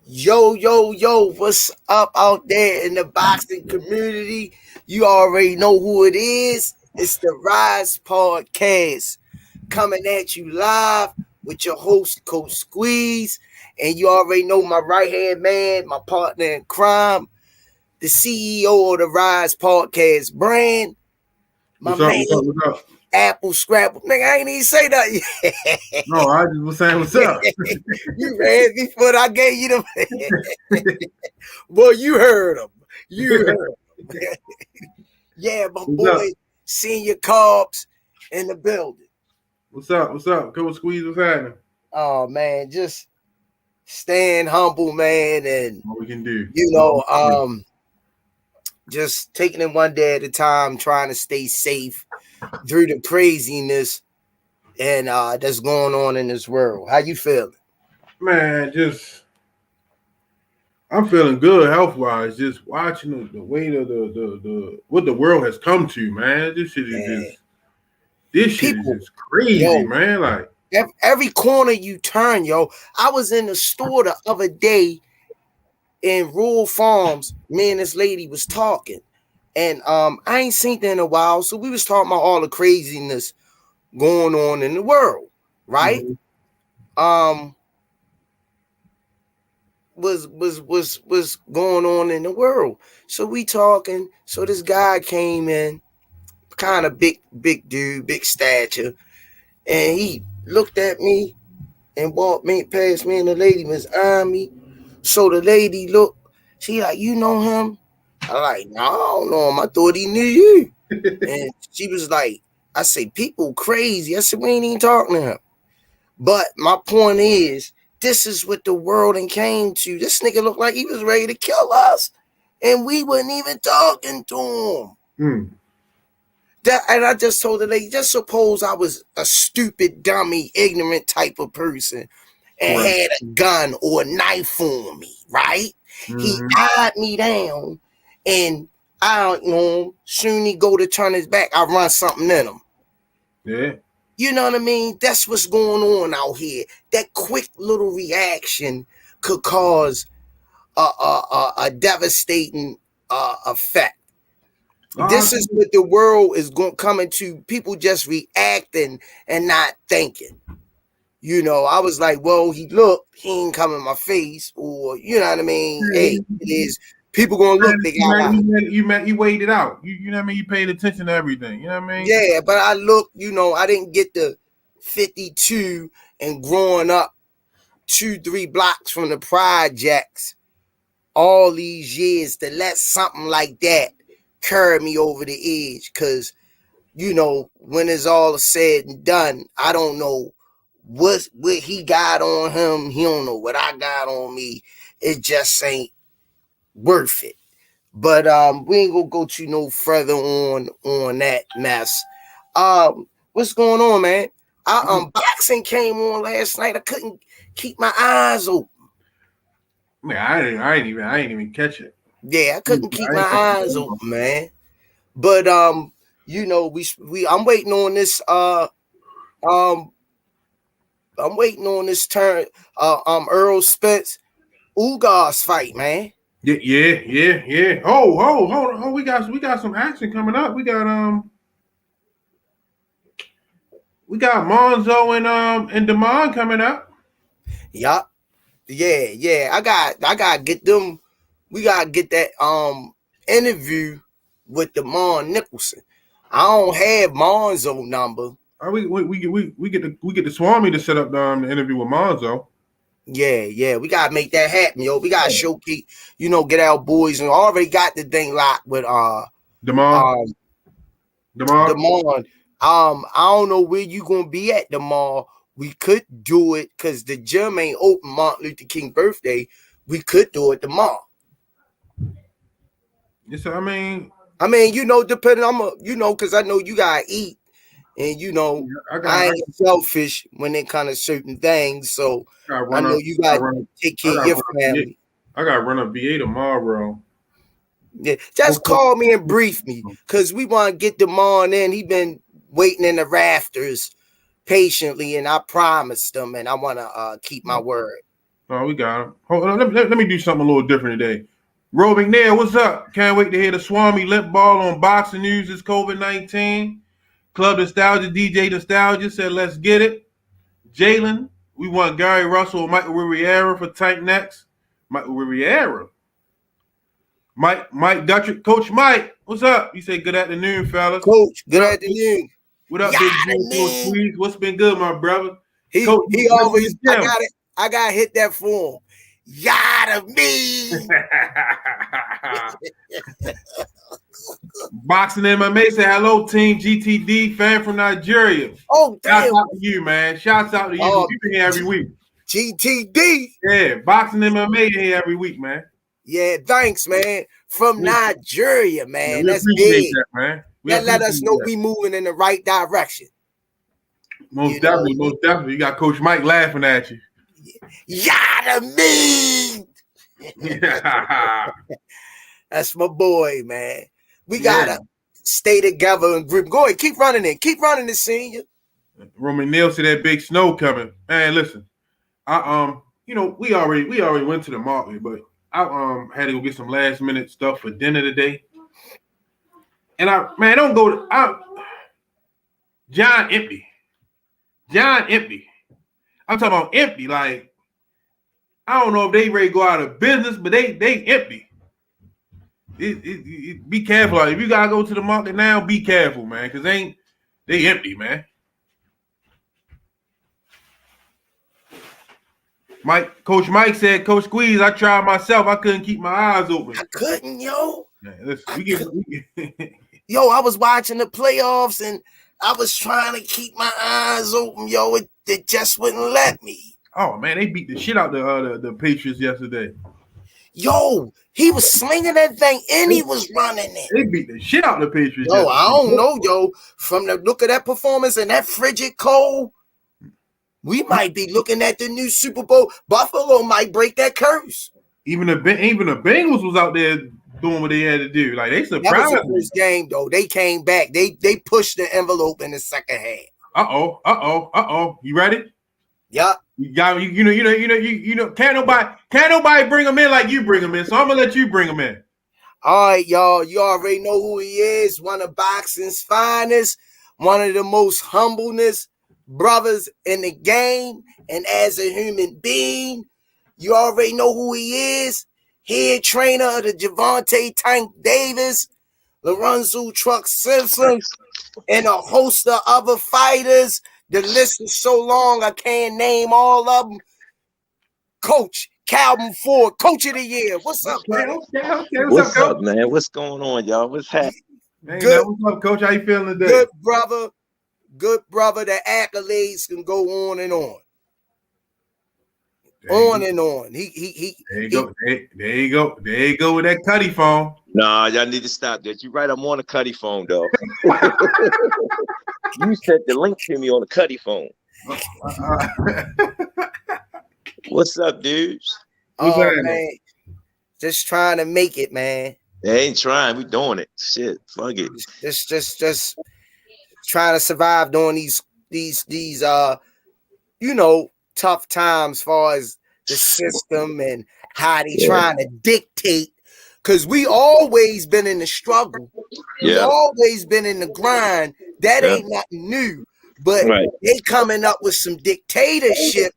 Yo, yo, yo, what's up out there in the boxing community? You already know who it is. It's the Rise Podcast coming at you live with your host, Coach Squeeze. And you already know my right hand man, my partner in crime, the CEO of the Rise Podcast brand, my What's up? man, What's up? What's up? Apple Scrapple. Nigga, I ain't even say that yet. No, I just was saying what's up. You read before I gave you the. Boy, you heard him. You heard him. Yeah, my What's boy, up? Senior Carbs in the building. What's up? What's up? Coach Squeeze, what's happening? Oh man, just staying humble, man, and What we can do? just taking it one day at a time, trying to stay safe through the craziness and that's going on in this world. How you feeling? Man, I'm feeling good health wise. Just watching the weight of the what the world has come to, man. This shit is just crazy, yo, man. Like every corner you turn, yo. I was in the store the other day in Rural Farms. Me and this lady was talking, and I ain't seen her in a while, so we was talking about all the craziness going on in the world, right? mm-hmm. Was going on in the world. So we talking. So this guy came in, kind of big dude, big stature, and he looked at me and walked me past me, and the lady was eyeing me. So the lady looked, she like, you know him? I like, no, I don't know him. I thought he knew you. And she was like, I say, people crazy. I said, we ain't even talking to him. But my point is, this is what the world and came to. This nigga looked like he was ready to kill us, and we wasn't even talking to him. And I just told the lady, just suppose I was a stupid, dummy, ignorant type of person and had a gun or a knife on me, right? Mm-hmm. He eyed me down, and I don't know, soon he go to turn his back, I run something in him. Yeah. You know what I mean? That's what's going on out here. That quick little reaction could cause a devastating effect. This is what the world is coming to. People just reacting and not thinking. You know, I was like, well, he ain't come in my face, or you know what I mean? Hey, it is. People gonna look. They got you weighed it out. You know what I mean? You paid attention to everything. You know what I mean? Yeah, but I look. You know, I didn't get the 52 and growing up 2-3 blocks from the projects all these years to let something like that carry me over the edge. Cause you know, when it's all said and done, I don't know what he got on him. He don't know what I got on me. It just ain't worth it. But we ain't gonna go too no further on that mess. What's going on, man? Boxing came on last night. I couldn't keep my eyes open. Man, I ain't even catch it. Yeah, I couldn't keep my eyes open, man. But you know, I'm waiting on this I'm waiting on this turn Earl Spence Ugas fight, man. Yeah. Hold on. We got some action coming up. We got Monzo and Damon coming up. Yup. Yeah. I gotta get them. We gotta get that interview with Damon Nicholson. I don't have Monzo number. We get the Swami to set up the interview with Monzo. Yeah, we gotta make that happen, yo. We gotta showcase, you know, get our boys, and already got the thing locked with Damon. I don't know where you gonna be at tomorrow. We could do it because the gym ain't open Martin Luther King birthday. We could do it tomorrow. Yes, I mean, you know, depending on because I know you gotta eat, and you know, I ain't selfish when it kind of certain things. So I know you gotta take care of your family. I gotta run up VA tomorrow. Yeah, just call me and brief me, because we want to get them on in. He been waiting in the rafters patiently, and I promised him, and I want to keep my word. Oh, we got him. Hold on, let me do something a little different today. Ro McNair, what's up? Can't wait to hear the Swami Limp Ball on boxing news. It's COVID-19. Club Nostalgia, DJ Nostalgia said, let's get it. Jalen, we want Gary Russell or Michael Riviera for Tank next. Michael Riviera. Mike Duttrick. Coach Mike, what's up? You say good afternoon, fellas. Coach, good afternoon. What up, Big Jim? Squeeze? What's been good, my brother? Coach, he always, I got to hit that for him. Yada me. Boxing MMA say hello, team GTD, fan from Nigeria. Oh, damn. Shouts out to you, man. Shouts out to you. You've been here every week. GTD. Yeah, Boxing MMA here every week, man. Yeah, thanks, man. From Nigeria, man. Yeah, that's big. That, man. That let us know we moving in the right direction. Most definitely. You got Coach Mike laughing at you. Yada me. That's my boy, man. We gotta stay together and group. Go ahead, keep running it. Keep running it, senior. Roman Neal said that big snow coming. Man, listen. We already went to the market, but I had to go get some last minute stuff for dinner today. And don't go to John Empty. I'm talking about empty. Like, I don't know if they ready to go out of business, but they empty. Be careful. If you gotta go to the market now, be careful, man, because they empty, man. Coach Mike said, Coach Squeeze, I tried myself. I couldn't keep my eyes open. I couldn't, yo. Man, listen, yo, I was watching the playoffs and I was trying to keep my eyes open, yo. It just wouldn't let me. Oh man, they beat the shit out the Patriots yesterday. Yo, he was slinging that thing and he was running it. They beat the shit out the Patriots. Yo, I don't know, yo. From the look of that performance and that frigid cold, we might be looking at the new Super Bowl. Buffalo might break that curse. Even the Bengals was out there doing what they had to do. Like, they surprised. That was the first game, though. They came back. They pushed the envelope in the second half. Uh-oh. You ready? Yeah. You know. Can't nobody bring them in like you bring them in. So I'm gonna let you bring them in. All right, y'all. You already know who he is. One of boxing's finest. One of the most humbleness brothers in the game. And as a human being, you already know who he is. Head trainer of the Gervonta Tank Davis, Lorenzo Truck Simpson, and a host of other fighters. The list is so long, I can't name all of them. Coach Calvin Ford, Coach of the Year. What's up, man? Okay. What's up, man? What's going on, y'all? What's happening? Good. What's up, Coach? How you feeling today? Good, brother. Good, brother. The accolades can go on and on. On and on. There you go with that Cuddy phone. Nah, y'all need to stop that. You're right. I'm on a Cuddy phone, though. You sent the link to me on the Cuddy phone. What's up, dudes? Man. Just trying to make it, man. They ain't trying. We doing it. Shit. Fuck it. Just trying to survive during these tough times as far as the system and how they trying to dictate, because we always been in the struggle. We always been in the grind. That ain't nothing new, but they coming up with some dictatorship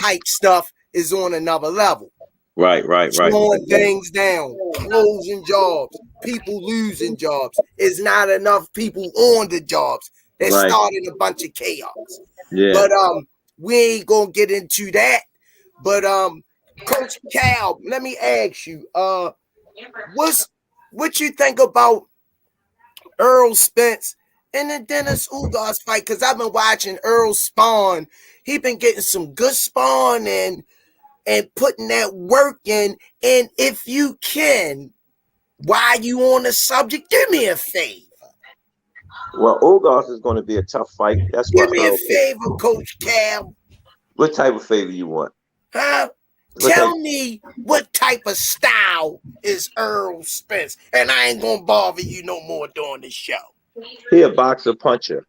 type stuff is on another level. Right. Slowing things down, closing jobs, people losing jobs. It's not enough people on the jobs. They're starting a bunch of chaos. Yeah. But we ain't gonna get into that. But Coach Cal, let me ask you, what you think about Earl Spence and the Dennis Ugas fight? Because I've been watching Earl spawn. He been getting some good spawn and putting that work in. And if you can, while you on the subject, do me a favor. Well, Ugas is going to be a tough fight. That's give me a favor, Coach Cal. What type of favor you want? Huh? Tell me what type of style is Earl Spence, and I ain't gonna bother you no more during the show. He a boxer puncher.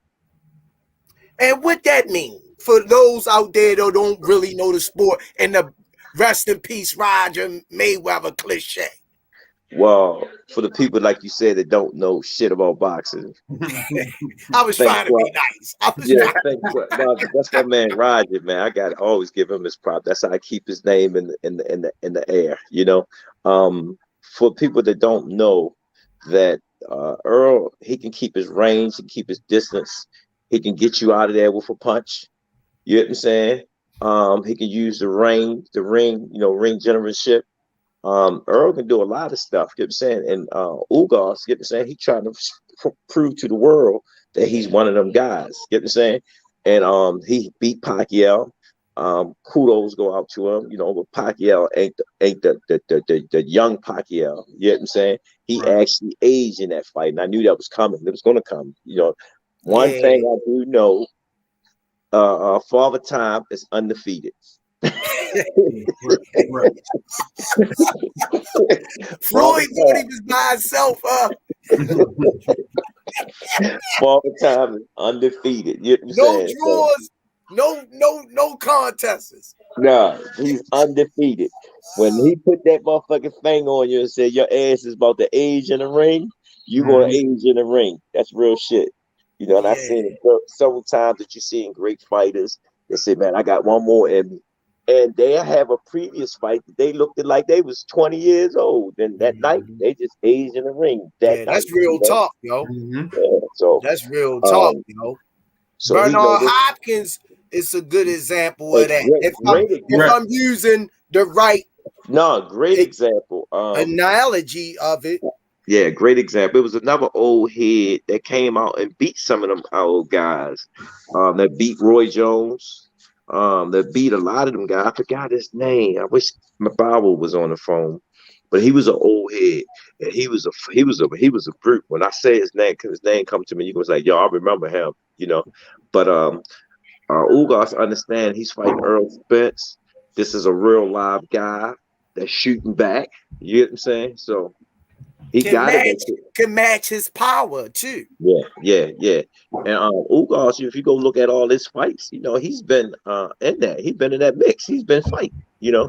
And what that mean for those out there that don't really know the sport and the Rest in peace, Roger Mayweather cliche. Well, for the people like you said that don't know shit about boxing, I was trying to be nice. No, that's my man Roger, man. I gotta always give him his prop. That's how I keep his name in the air, you know. For people that don't know that Earl, he can keep his range and keep his distance. He can get you out of there with a punch. You know what I'm saying? He can use the ring, ring generalship. Earl can do a lot of stuff, you know what I'm saying? And Ugas, you know what I'm saying? He's trying to prove to the world that he's one of them guys, you know what I'm saying? And he beat Pacquiao. Kudos go out to him, you know, but Pacquiao ain't the young Pacquiao, you know what I'm saying? He actually aged in that fight, and I knew that was coming. It was gonna come, you know. One thing I do know, Father Time is undefeated. Floyd thought he was by himself. Father Time is undefeated. You know no draws, no contests. Nah, he's undefeated. When he put that motherfucking thing on you and said your ass is about to age in the ring, you gonna age in the ring. That's real shit. You know, and I've seen it several times that you see in great fighters. They say, man, I got one more in me. And they have a previous fight that they looked like they was 20 years old. And that night, they just aged in the ring. That's real talk, yo. So that's real talk, yo. So Bernard Hopkins is a good example of that. If I'm using the right great example. Analogy of it. Yeah, great example. It was another old head that came out and beat some of them old guys. That beat Roy Jones. That beat a lot of them guys. I forgot his name. I wish my Bible was on the phone, but he was an old head, and he was a brute. When I say his name, because his name come to me, you was like, yo, I remember him, you know. But Ugas understand he's fighting Earl Spence. This is a real live guy that's shooting back. You know what I'm saying? So he can match his power too. Yeah. And Ugas, if you go look at all his fights, you know, he's been in that. He's been in that mix. He's been fighting, you know.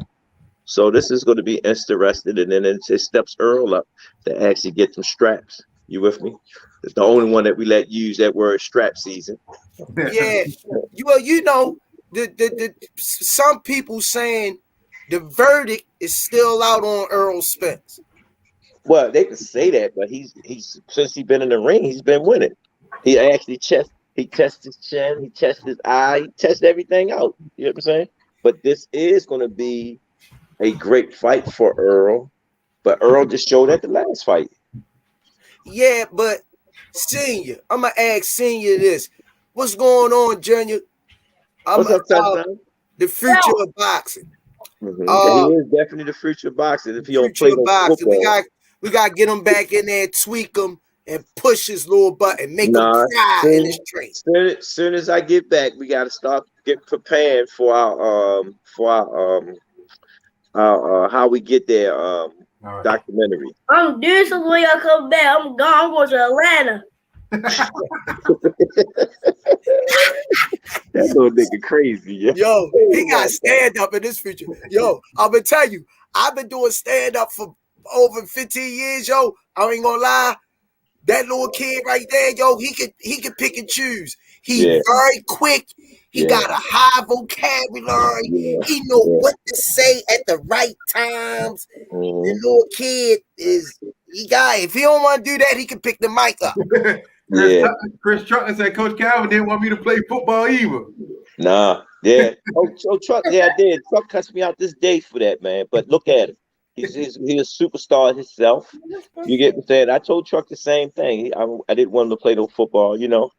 So this is going to be interesting, and then it steps Earl up to actually get some straps. You with me? It's the only one that we let use that word strap season. Yeah. Well, you know, the some people saying the verdict is still out on Earl Spence. Well, they can say that, but he's since he's been in the ring, he's been winning. He actually tests his chin, he tests his eye, he tests everything out. You know what I'm saying? But this is going to be a great fight for Earl. But Earl just showed at the last fight. Yeah, but Senior, I'm gonna ask Senior this: what's going on, Junior? The future of boxing. He is definitely the future of boxing. If he don't play no football. We gotta get him back in there, tweak him, and push his little butt and make him cry in his train. Soon as I get back, we gotta start preparing for our how we get there documentary. I'm doing something when y'all come back. I'm gone. I'm going to Atlanta. That little nigga crazy. Yo, he got stand up in this future. Yo, I'm gonna tell you, I've been doing stand up for over 15 years, yo. I ain't gonna lie. That little kid right there, yo, he can pick and choose. He's very quick. He got a high vocabulary. He know what to say at the right times. The little kid if he don't want to do that, he can pick the mic up. Chris Truckman said Coach Calvin didn't want me to play football either. Nah, yeah. Truck, I did. Truck cussed me out this day for that, man. But look at him. He's a superstar himself. You get what I'm saying? I told Truck the same thing. I didn't want him to play no football, you know.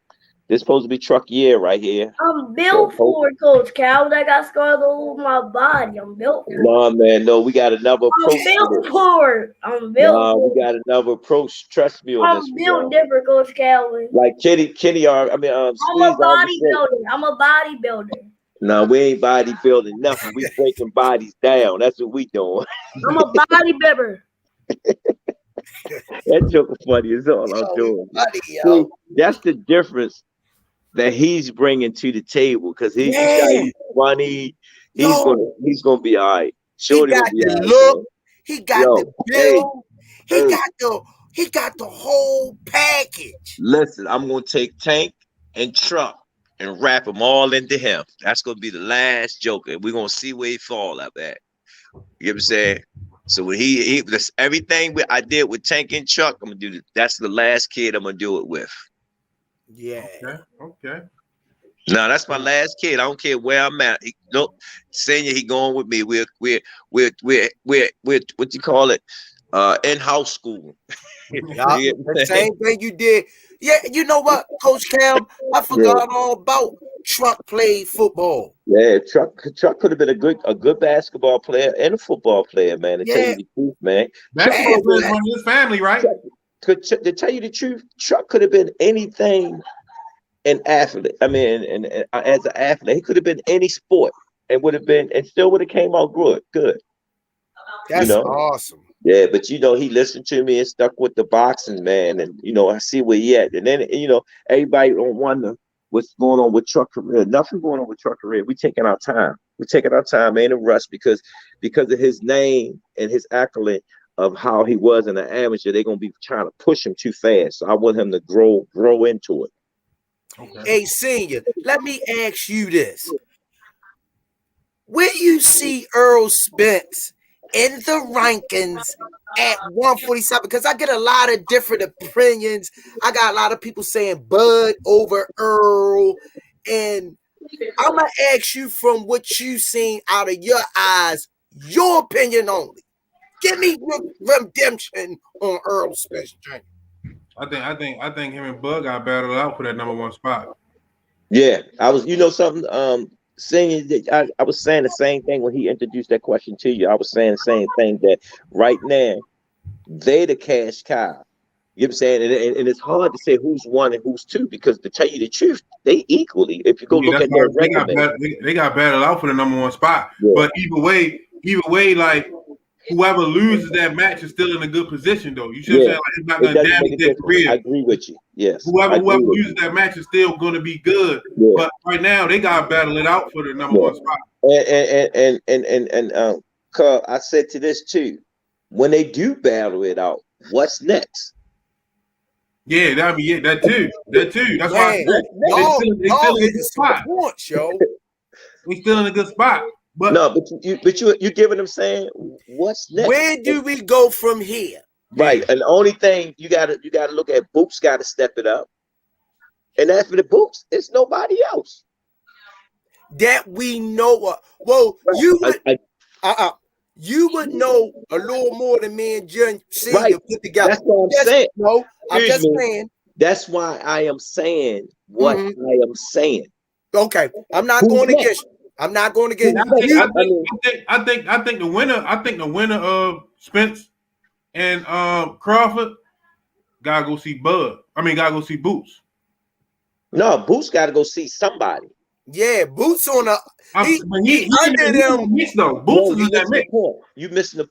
This supposed to be Truck year right here. I'm built for it, Coach Calvin. I got scars all over my body. I'm built for it. Nah, man, no, we got another approach. I'm built for it. I'm built for it. We got another approach. Trust me on this. I'm built different, Coach Calvin. Like Kenny, I'm a bodybuilder. I'm a bodybuilder. No, we ain't bodybuilding nothing. We breaking bodies down. That's what we doing. I'm a bodybuilder. That joke is funny is all I'm doing. See, that's the difference that he's bringing to the table because he's funny. He's gonna be all right. Shorty got gonna be the all right, look. man. He got Yo, the build. hey. He got the whole package. Listen, I'm gonna take Tank and Truck and wrap them all into him. That's gonna be the last Joker. We're gonna see where he fall up at. You know what I'm saying? So when that's everything I did with Tank and Truck, I'm gonna do. That's the last kid I'm gonna do it with. Yeah. Okay. No, that's my last kid. I don't care where I'm at. Senior, he going with me. We're what you call it? In-house school. Yeah, the same thing you did. Yeah, you know what, Coach Cam? I forgot all about Truck played football. Yeah, Truck could have been a good basketball player and a football player, man. To tell you the truth, man. Basketball players run his family, right? To tell you the truth, Truck could have been anything an athlete. I mean, and as an athlete, he could have been any sport and still would have came out good. That's awesome. Yeah, but he listened to me and stuck with the boxing, man. And I see where he at. And then everybody don't wonder what's going on with Truck career. Nothing going on with Truck career. We taking our time. Ain't a rush because of his name and his accolade of how he was in the amateur. They're gonna be trying to push him too fast. So I want him to grow into it. Okay. Hey, Senior, let me ask you this. Where you see Earl Spence in the rankings at 147? Because I get a lot of different opinions. I got a lot of people saying Bud over Earl. And I'm going to ask you from what you've seen out of your eyes, your opinion only. Give me redemption on Earl Spence Jr. I think him and Bud got battled out for that number one spot. Yeah, I was, something. Saying I was saying the same thing when he introduced that question to you. I was saying the same thing, that right now they the cash cow. You know what I'm saying? And it's hard to say who's one and who's two, because to tell you the truth, they equally. If you go look at their resume, they got battled out for the number one spot. Yeah. But either way, like, whoever loses that match is still in a good position, though. You should say, like, it's not going to damage their career. I agree with you. Yes. Whoever loses that match is still going to be good. Yeah. But right now, they got to battle it out for the number one spot. And Carl, I said to this too, when they do battle it out, what's next? Yeah, that too. That's why I said they still in a good spot. They still in a good spot. But no, but you giving them saying what's next? Where do we go from here? Right, and the only thing you gotta look at, Boots got to step it up, and after the Boots, it's nobody else that we know of. Well, you would you would know a little more than me and Jen Senior put together. That's what I'm saying. No, I'm just saying. That's why I am saying what I am saying. Okay, I'm not going against you. I'm not going against you. I think the winner of Spence and Crawford gotta go see Bud. Gotta go see Boots. No, Boots gotta go see somebody. Yeah, Boots on a he under them. Boots is in that mix. You missing the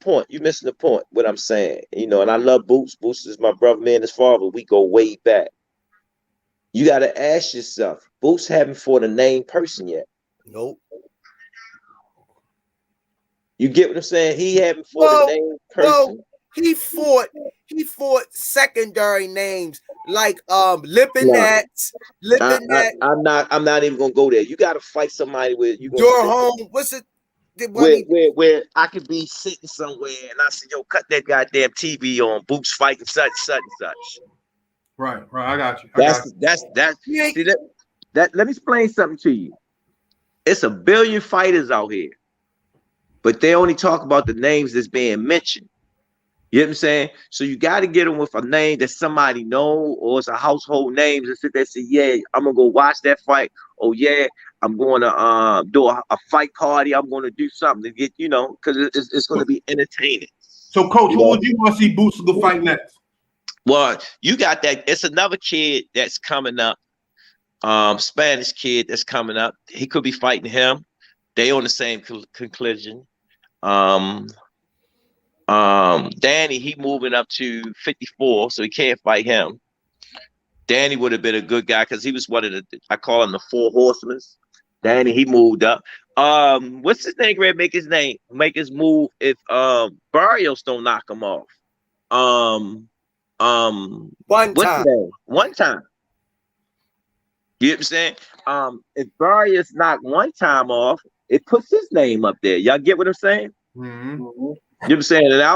point. What I'm saying, and I love Boots. Boots is my brother, man, his father. We go way back. You got to ask yourself, Boots haven't fought a named person yet. Nope. You get what I'm saying? He haven't fought a named person. He fought secondary names like Lipinets. I'm not even gonna go there. You gotta fight somebody with you. Durham, what's it? Where I could be sitting somewhere and I say, yo, cut that goddamn TV on, Boots fighting such and such. Right. I got you. Let me explain something to you. It's a billion fighters out here, but they only talk about the names that's being mentioned. You know what I'm saying? So you got to get them with a name that somebody know, or it's a household name, and sit there and say, yeah, I'm going to go watch that fight. Oh, yeah, I'm going to do a fight party. I'm going to do something to get, because it's going to be entertaining. So, Coach, who would you want to see Boots go fight next? Well, you got that. It's another kid that's coming up, Spanish kid that's coming up. He could be fighting him. They on the same conclusion. Danny, he moving up to 54, so he can't fight him. Danny would have been a good guy because he was one of I call him the 4 horsemen. Danny, he moved up. What's his name? Greg, make his move if Barrios don't knock him off. One What's time. his name? One time. You know what I'm saying? If Barrios knock one time off, it puts his name up there. Y'all get what I'm saying? Mm-hmm. You know what I'm saying? And I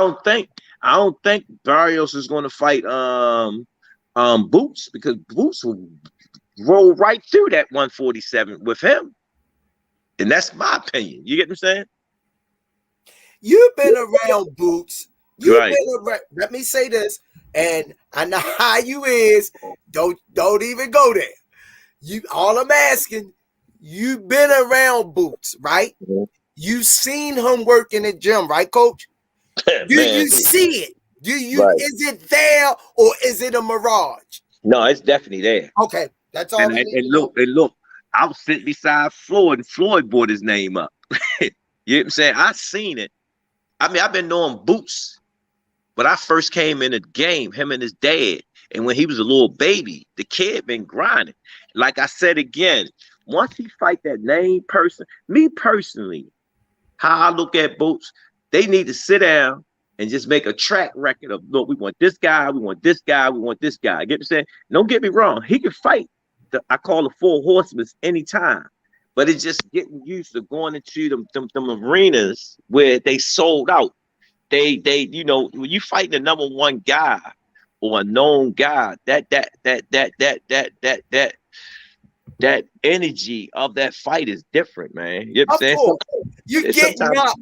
don't think Barrios is going to fight Boots, because Boots will roll right through that 147 with him. And that's my opinion. You get what I'm saying? You've been around Boots. You've Right. been around. Let me say this, and I know how you is. Don't even go there. All I'm asking, you've been around Boots, right? Mhm. You've seen him work in the gym, right, Coach? Do you see it? Right. Is it there or is it a mirage? No, it's definitely there. Okay, that's all. And look, I was sitting beside Floyd, and Floyd brought his name up. You know what I'm saying? I seen it. I mean, I've been knowing Boots, but I first came in the game, him and his dad. And when he was a little baby, the kid been grinding. Like I said again, once he fight that name person, me personally, how I look at Boots, they need to sit down and just make a track record of, look, we want this guy, we want this guy, we want this guy. Get what I'm saying? Don't get me wrong. He can fight. I call the four horsemen anytime. But it's just getting used to going into them arenas where they sold out. They you know, when you fight the number one guy or a known guy, that energy of that fight is different, man. You know what I'm saying? You getting up.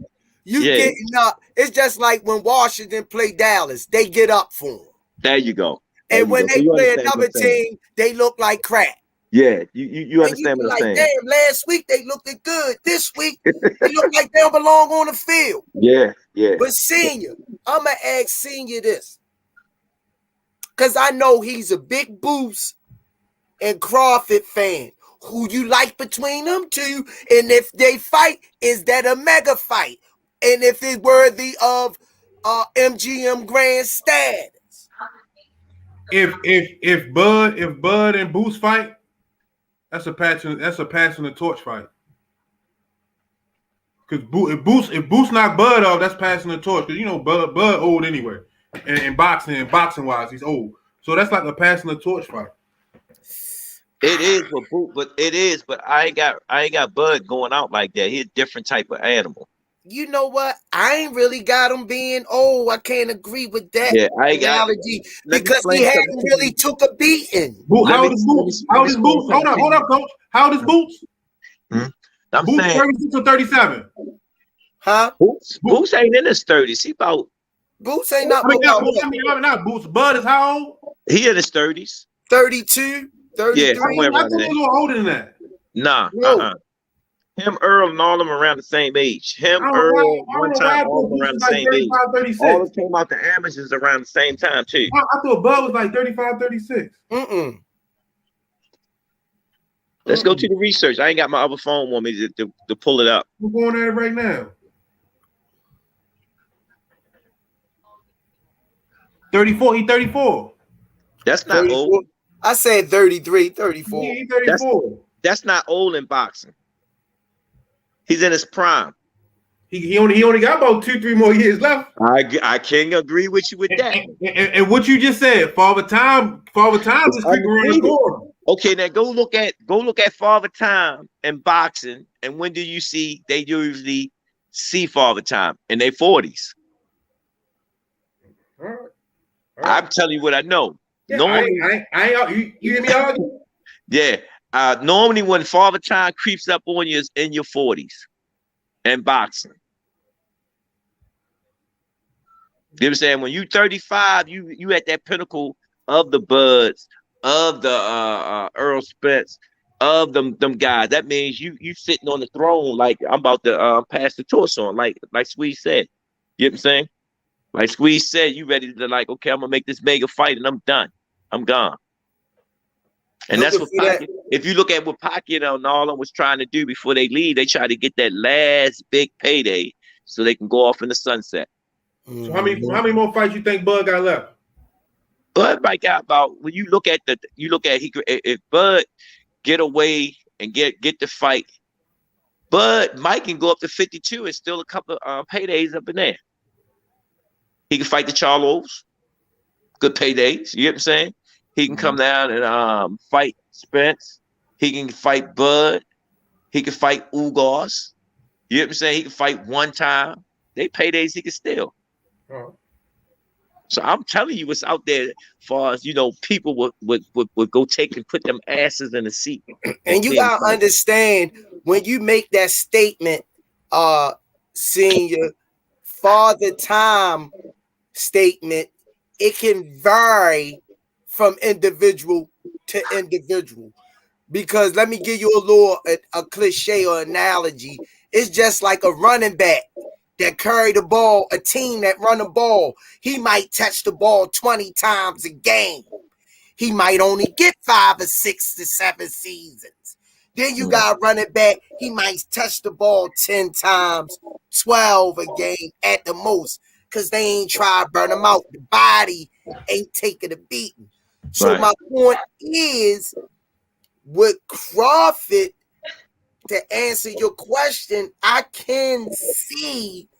Getting up. It's just like when Washington play Dallas, they get up for them. There you go. And when they play another team, they look like crap. Yeah, you understand what I'm saying. Damn, last week they looked good. This week they look like they don't belong on the field. Yeah. But Senior, I'm gonna ask Senior this, because I know he's a big Boots and Crawford fan. Who you like between them two? And if they fight, is that a mega fight? And if it's worthy of MGM grand status? If Bud and Boots fight, that's a passing the torch fight. Because if Boots knock Bud off, that's passing the torch. Because you know Bud old anyway, and boxing wise, he's old. So that's like a passing the torch fight. It is for Boot, but I ain't got Bud going out like that. He's a different type of animal. You know what? I ain't really got him being old. I can't agree with that analogy because he hadn't really took a beating. How old is Boots? Hold up, Coach. How old is Boots? I'm Boots saying 36 or 37. Huh? Boots ain't in his 30s. He about Boots ain't not. Not Boots. Bud is how old? He in his 30s. 32, 33. Yeah, somewhere around a little older than that. Nah, Him, Earl, and all of them around the same age. Earl, one time, all of them around the same age. 36. All of them came out the amateurs around the same time, too. I thought Bud was like 35, 36. Let's go to the research. I ain't got my other phone on me to pull it up. We're going at it right now. 34. He 34. That's not 34. old. I said 33, 34. He 34. That's not old in boxing. He's in his prime. He only got about 2-3 more years left. I can't agree with you with that. And what you just said, Father Time is creeping around the corner. Okay, now go look at Father Time in boxing, and when do you see they usually see Father Time? In their 40s. All right. I'm telling you what I know. Yeah, normally, you hear me argue? Yeah. Normally when Father Time creeps up on you is in your 40s in boxing. You know what I'm saying? When you 35, you at that pinnacle of the Buds, of the Earl Spence, of them guys. That means you sitting on the throne like I'm about to pass the torch on, like Squeeze said. You know what I'm saying? Like Squeeze said, you ready to like, okay, I'm gonna make this mega fight and I'm done. I'm gone. And that's what Pacquiao, if you look at what Pacquiao and all of them was trying to do before they leave, they try to get that last big payday so they can go off in the sunset. So how many more fights you think Bud got left? Bud might got about, when you look at if Bud get away and get the fight, But Mike can go up to 52 and still a couple of paydays up in there. He can fight the Charlos, good paydays. You get what I'm saying? He can come down and fight Spence. He can fight Bud. He can fight Ugas. You get what I'm saying? He can fight one time. They paydays he can steal. So I'm telling you what's out there far as, people would go take and put them asses in the seat. And you gotta understand when you make that statement, senior, father time statement, it can vary from individual to individual. Because let me give you a cliche or analogy. It's just like a running back that carry the ball, a team that run the ball. He might touch the ball 20 times a game. He might only get 5 or 6 to 7 seasons. Then you got a running back. He might touch the ball 10 times, 12 a game at the most, because they ain't try to burn him out. The body ain't taking a beating. So my point is, with Crawford, to answer your question, I can see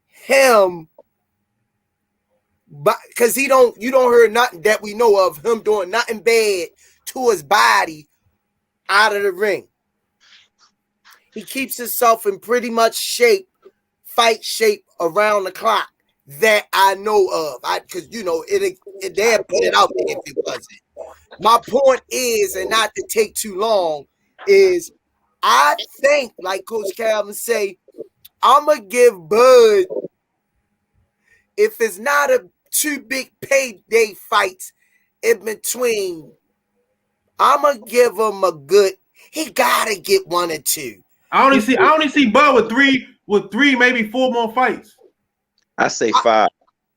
him, but because you don't hear nothing that we know of him doing nothing bad to his body out of the ring. He keeps himself in pretty much fight shape around the clock that I know of. Because they'd put it out there if it wasn't. My point is, and not to take too long, is I think, like Coach Calvin say, I'm going to give Bud, if it's not a 2 big payday fights in between, I'm going to give him a good, he got to get 1 or 2. I only see Bud with three, maybe 4 more fights. I say 5.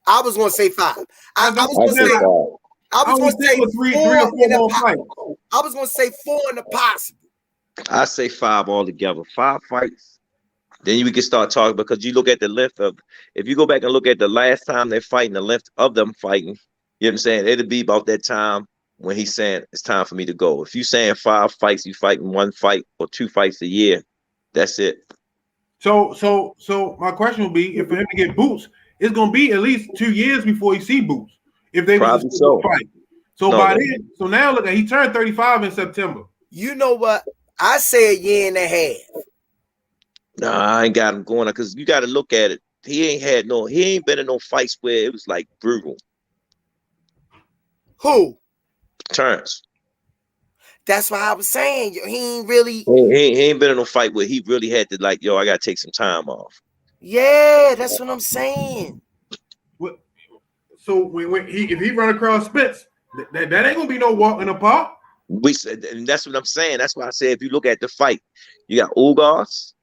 I was going to say 5. I was going to say 5. I was going to say three or 4 more fights. I was going to say 4 in the possible. I say 5 altogether. 5 fights. Then we can start talking, because you look at the length of, if you go back and look at the last time they're fighting, the length of them fighting, you know what I'm saying? It'll be about that time when he's saying it's time for me to go. If you're saying 5 fights, you fighting 1 fight or 2 fights a year, that's it. So my question would be, if for him to get Boots, it's gonna be at least 2 years before he see Boots. If they Probably so. Fight. So by then, so now look at, he turned 35 in September. You know what? I say a year and a half. Nah, I ain't got him going, because you got to look at it. He ain't been in no fights where it was like brutal. Who? Terrence. That's why I was saying he ain't really. He ain't been in no fight where he really had to I got to take some time off. Yeah, that's what I'm saying. So if he run across Spence, that ain't gonna be no walk in the park. We said, and that's what I'm saying. That's why I said, if you look at the fight, you got Ugas.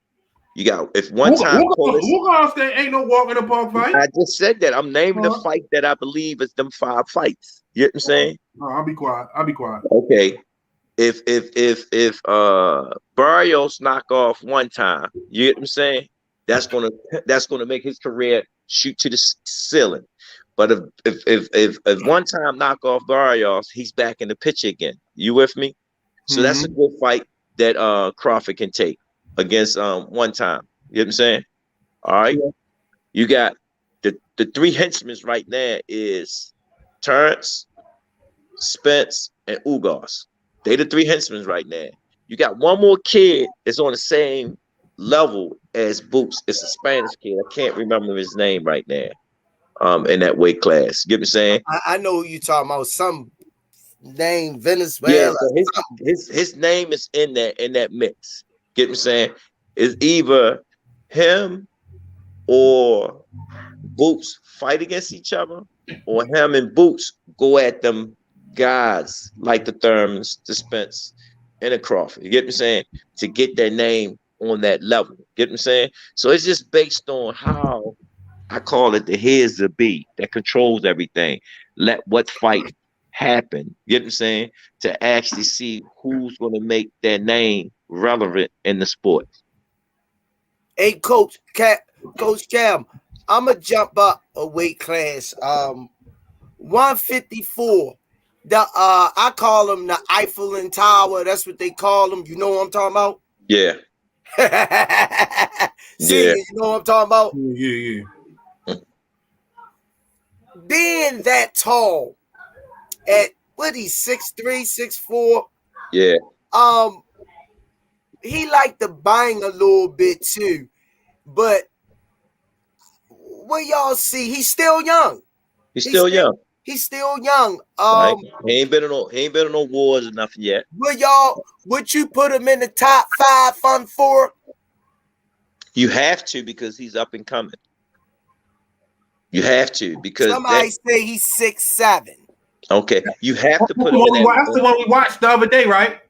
You got, if one time Ugas ain't no walk in the park fight. I just said that. I'm naming the fight that I believe is them 5 fights. You know what I'm saying? No, I'll be quiet. Okay. If Barrios knock off one time, you get what I'm saying? That's gonna make his career shoot to the ceiling. But if one time knock off Barrios, he's back in the picture again. You with me? So that's a good fight that Crawford can take against one time. You know what I'm saying? All right. You got the 3 henchmen right now is Terrence, Spence, and Ugas. They the 3 henchmen right now. You got one more kid that's on the same level as Boots. It's a Spanish kid. I can't remember his name right now. In that weight class. You get what I'm saying? I know you talking about some name Venezuela. Yeah, so his name is in that mix. Get what I'm saying? It's either him or Boots fight against each other, or him and Boots go at them guys like the Thurmans, the Spence, and the Crawford. You get what I'm saying? To get their name on that level. Get what I'm saying? So it's just based on how I call it the heads to be that controls everything. Let what fight happen. You get what I'm saying? To actually see who's going to make their name relevant in the sport. Hey, Coach Cam, I'm gonna jump up a weight class. 154. I call them the Eiffel Tower. That's what they call them. You know what I'm talking about? Yeah. See, Yeah. you know what I'm talking about? Yeah. Being that tall at what he's 6'3", 6'4", Yeah. he like to bang a little bit too. But what y'all see, he's still young. He's still young. He's still young. Right? He ain't been on no wars or nothing yet. Would you put him in the top 5 Fun 4? You have to, because he's up and coming. You have to, because Somebody say he's 6'7". okay. You have to That's put him in the one we watched the other day, right?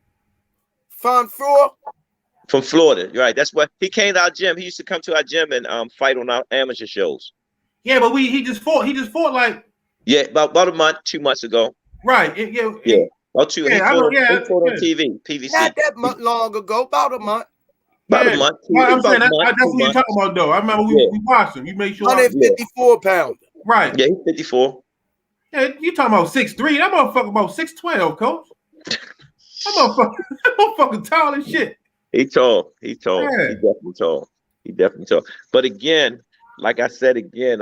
Fun 4? From Florida, right? That's what he came to our gym. He used to come to our gym and fight on our amateur shows. Yeah, but he just fought like about a month, 2 months ago. right. Yeah. About two. Yeah, he fought on TV, PVC. Not that much long ago, about a month. About a month. I'm saying that's what you're talking about, though. I remember we watched him. You made sure. 154 pounder. Right. Yeah, he's 54. Yeah, you talking about 6'3"? That motherfucker about 6'12", coach. That motherfucker tall as shit. He tall. Yeah. He definitely tall. But again, like I said again,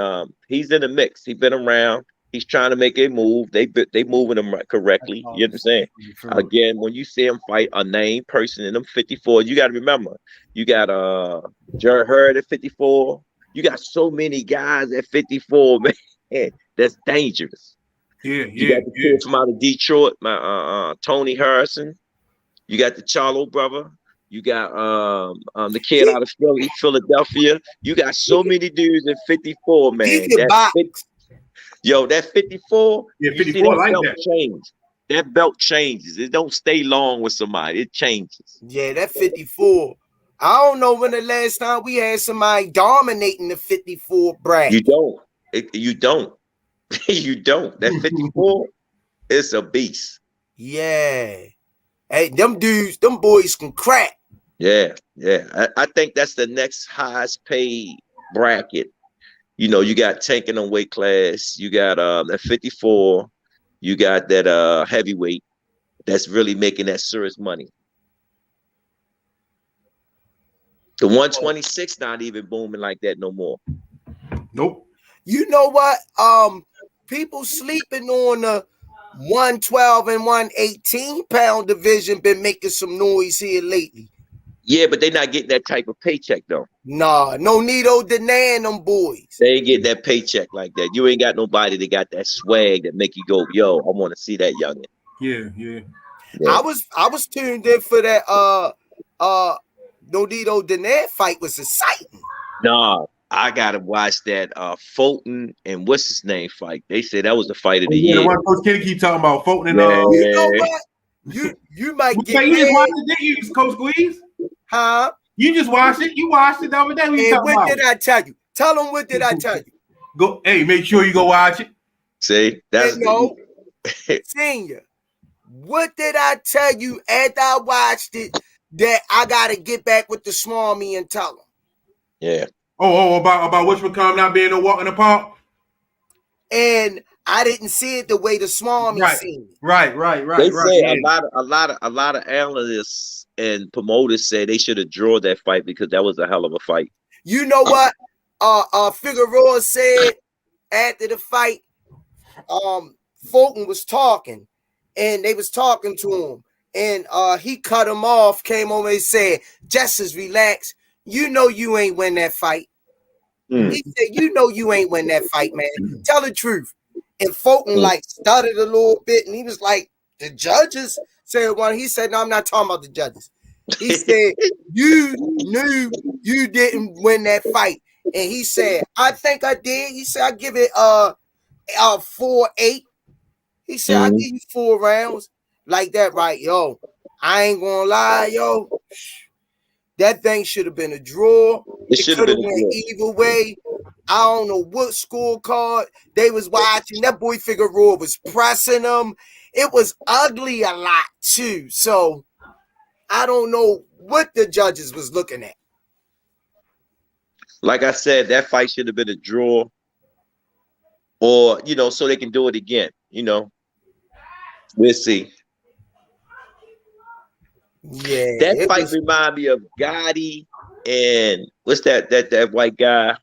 he's in the mix. He's been around. He's trying to make a move. They moving him correctly. You know what I'm saying? Again, when you see him fight a named person in them 54, you got to remember, you got Jared Hurd at 54. You got so many guys at 54, man. That's dangerous. Yeah. You got the kid from out of Detroit, my Tony Harrison. You got the Charlo brother. You got the kid out of Philadelphia. You got so many dudes at 54, man. That 54. Yeah, 54 you see that like belt that. change. That belt changes. It don't stay long with somebody. It changes. Yeah, that 54. I don't know when the last time we had somebody dominating the 54 bracket. You don't. You don't. You don't. That 54 is a beast. Yeah. Hey, them boys can crack. Yeah. I think that's the next highest paid bracket. You know, you got Tank in the weight class. You got that 54. You got that heavyweight. That's really making that serious money. The 126 not even booming like that no more. Nope. You know what? People sleeping on the 112 and 118 pound division been making some noise here lately. Yeah, but they're not getting that type of paycheck though. Nah, no Nito Danan, them boys. They ain't getting that paycheck like that. You ain't got nobody that got that swag that make you go, yo, I want to see that youngin. Yeah. I was tuned in for that no Nito Danan fight was exciting. Nah, I gotta watch that Fulton and what's his name fight. They said that was the fight of the year. The one Coach Kenny keep talking about Fulton and You know what? You might get you just watched it, didn't you, Coach Squeeze? Huh? You just watched it. You watched it the other day. And what did I tell you? Tell them what did I tell you? Go. Hey, make sure you go watch it. See, that's Senior. What did I tell you after I watched it that I gotta get back with the small me and tell them? Yeah. Oh, about which McCollum not being a walk in the park. And I didn't see it the way the small me seen it. Right. They say a lot of analysts and promoters say they should have drawn that fight because that was a hell of a fight. You know what? Figueroa said after the fight, Fulton was talking, and they was talking to him, and he cut him off, came over and said, "Just as relax. You know you ain't win that fight." He said, "You know you ain't win that fight, man. Tell the truth." And Fulton like stuttered a little bit, and he was like, "The judges said one." He said, "No, I'm not talking about the judges." He said, "You knew you didn't win that fight." And he said, "I think I did." He said, "I give it 4-8." He said, "I give you 4 rounds." Like that, right? Yo, I ain't gonna lie, yo. That thing should have been a draw. It should have been a went draw. either way. I don't know what scorecard they was watching. That boy Figueroa was pressing them. It was ugly a lot too. So I don't know what the judges was looking at. Like I said, that fight should have been a draw, or so they can do it again. We'll see. Yeah, That fight remind me of Gotti And what's that white guy?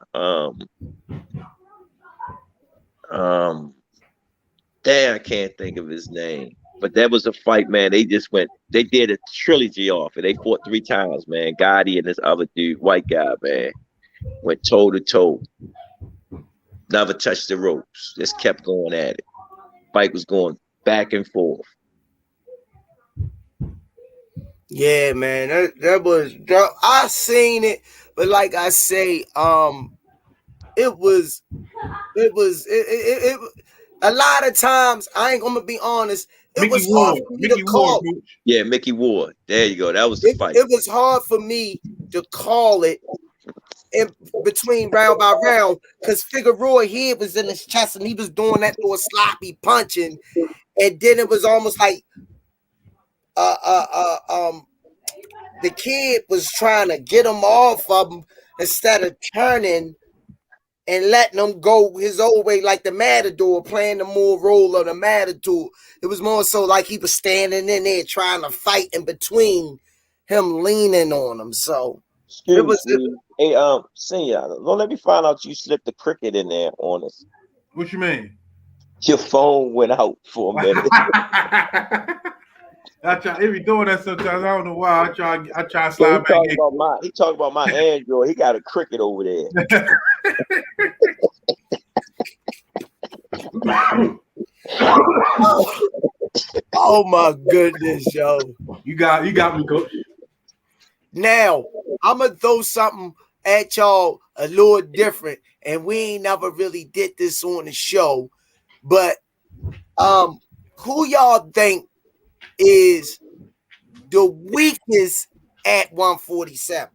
Damn, I can't think of his name. But that was a fight, man. They did a trilogy off it. They fought 3 times, man. Gotti and this other dude, white guy, man, went toe to toe. Never touched the ropes. Just kept going at it. Fight was going back and forth. Yeah, man. I seen it, but like I say, it was a lot of times. I ain't gonna be honest. It was hard for me to call. Yeah, Mickey Ward. There you go. That was the fight. It was hard for me to call it in between round by round because Figueroa head was in his chest and he was doing that little sloppy punching, and then it was almost like the kid was trying to get him off of him instead of turning and letting him go his old way, like the Matador, playing the more role of the Matador. It was more so like he was standing in there trying to fight in between him leaning on him. So it was. Hey, Senior, don't let me find out you slipped the cricket in there on us. What you mean? Your phone went out for a minute. He be doing that sometimes. I don't know why. I try to slide back. He talking about my Android. He got a cricket over there. Oh my goodness, yo! You got me, coach. Now I'm gonna throw something at y'all a little different, and we ain't never really did this on the show, but who y'all think is the weakest at 147?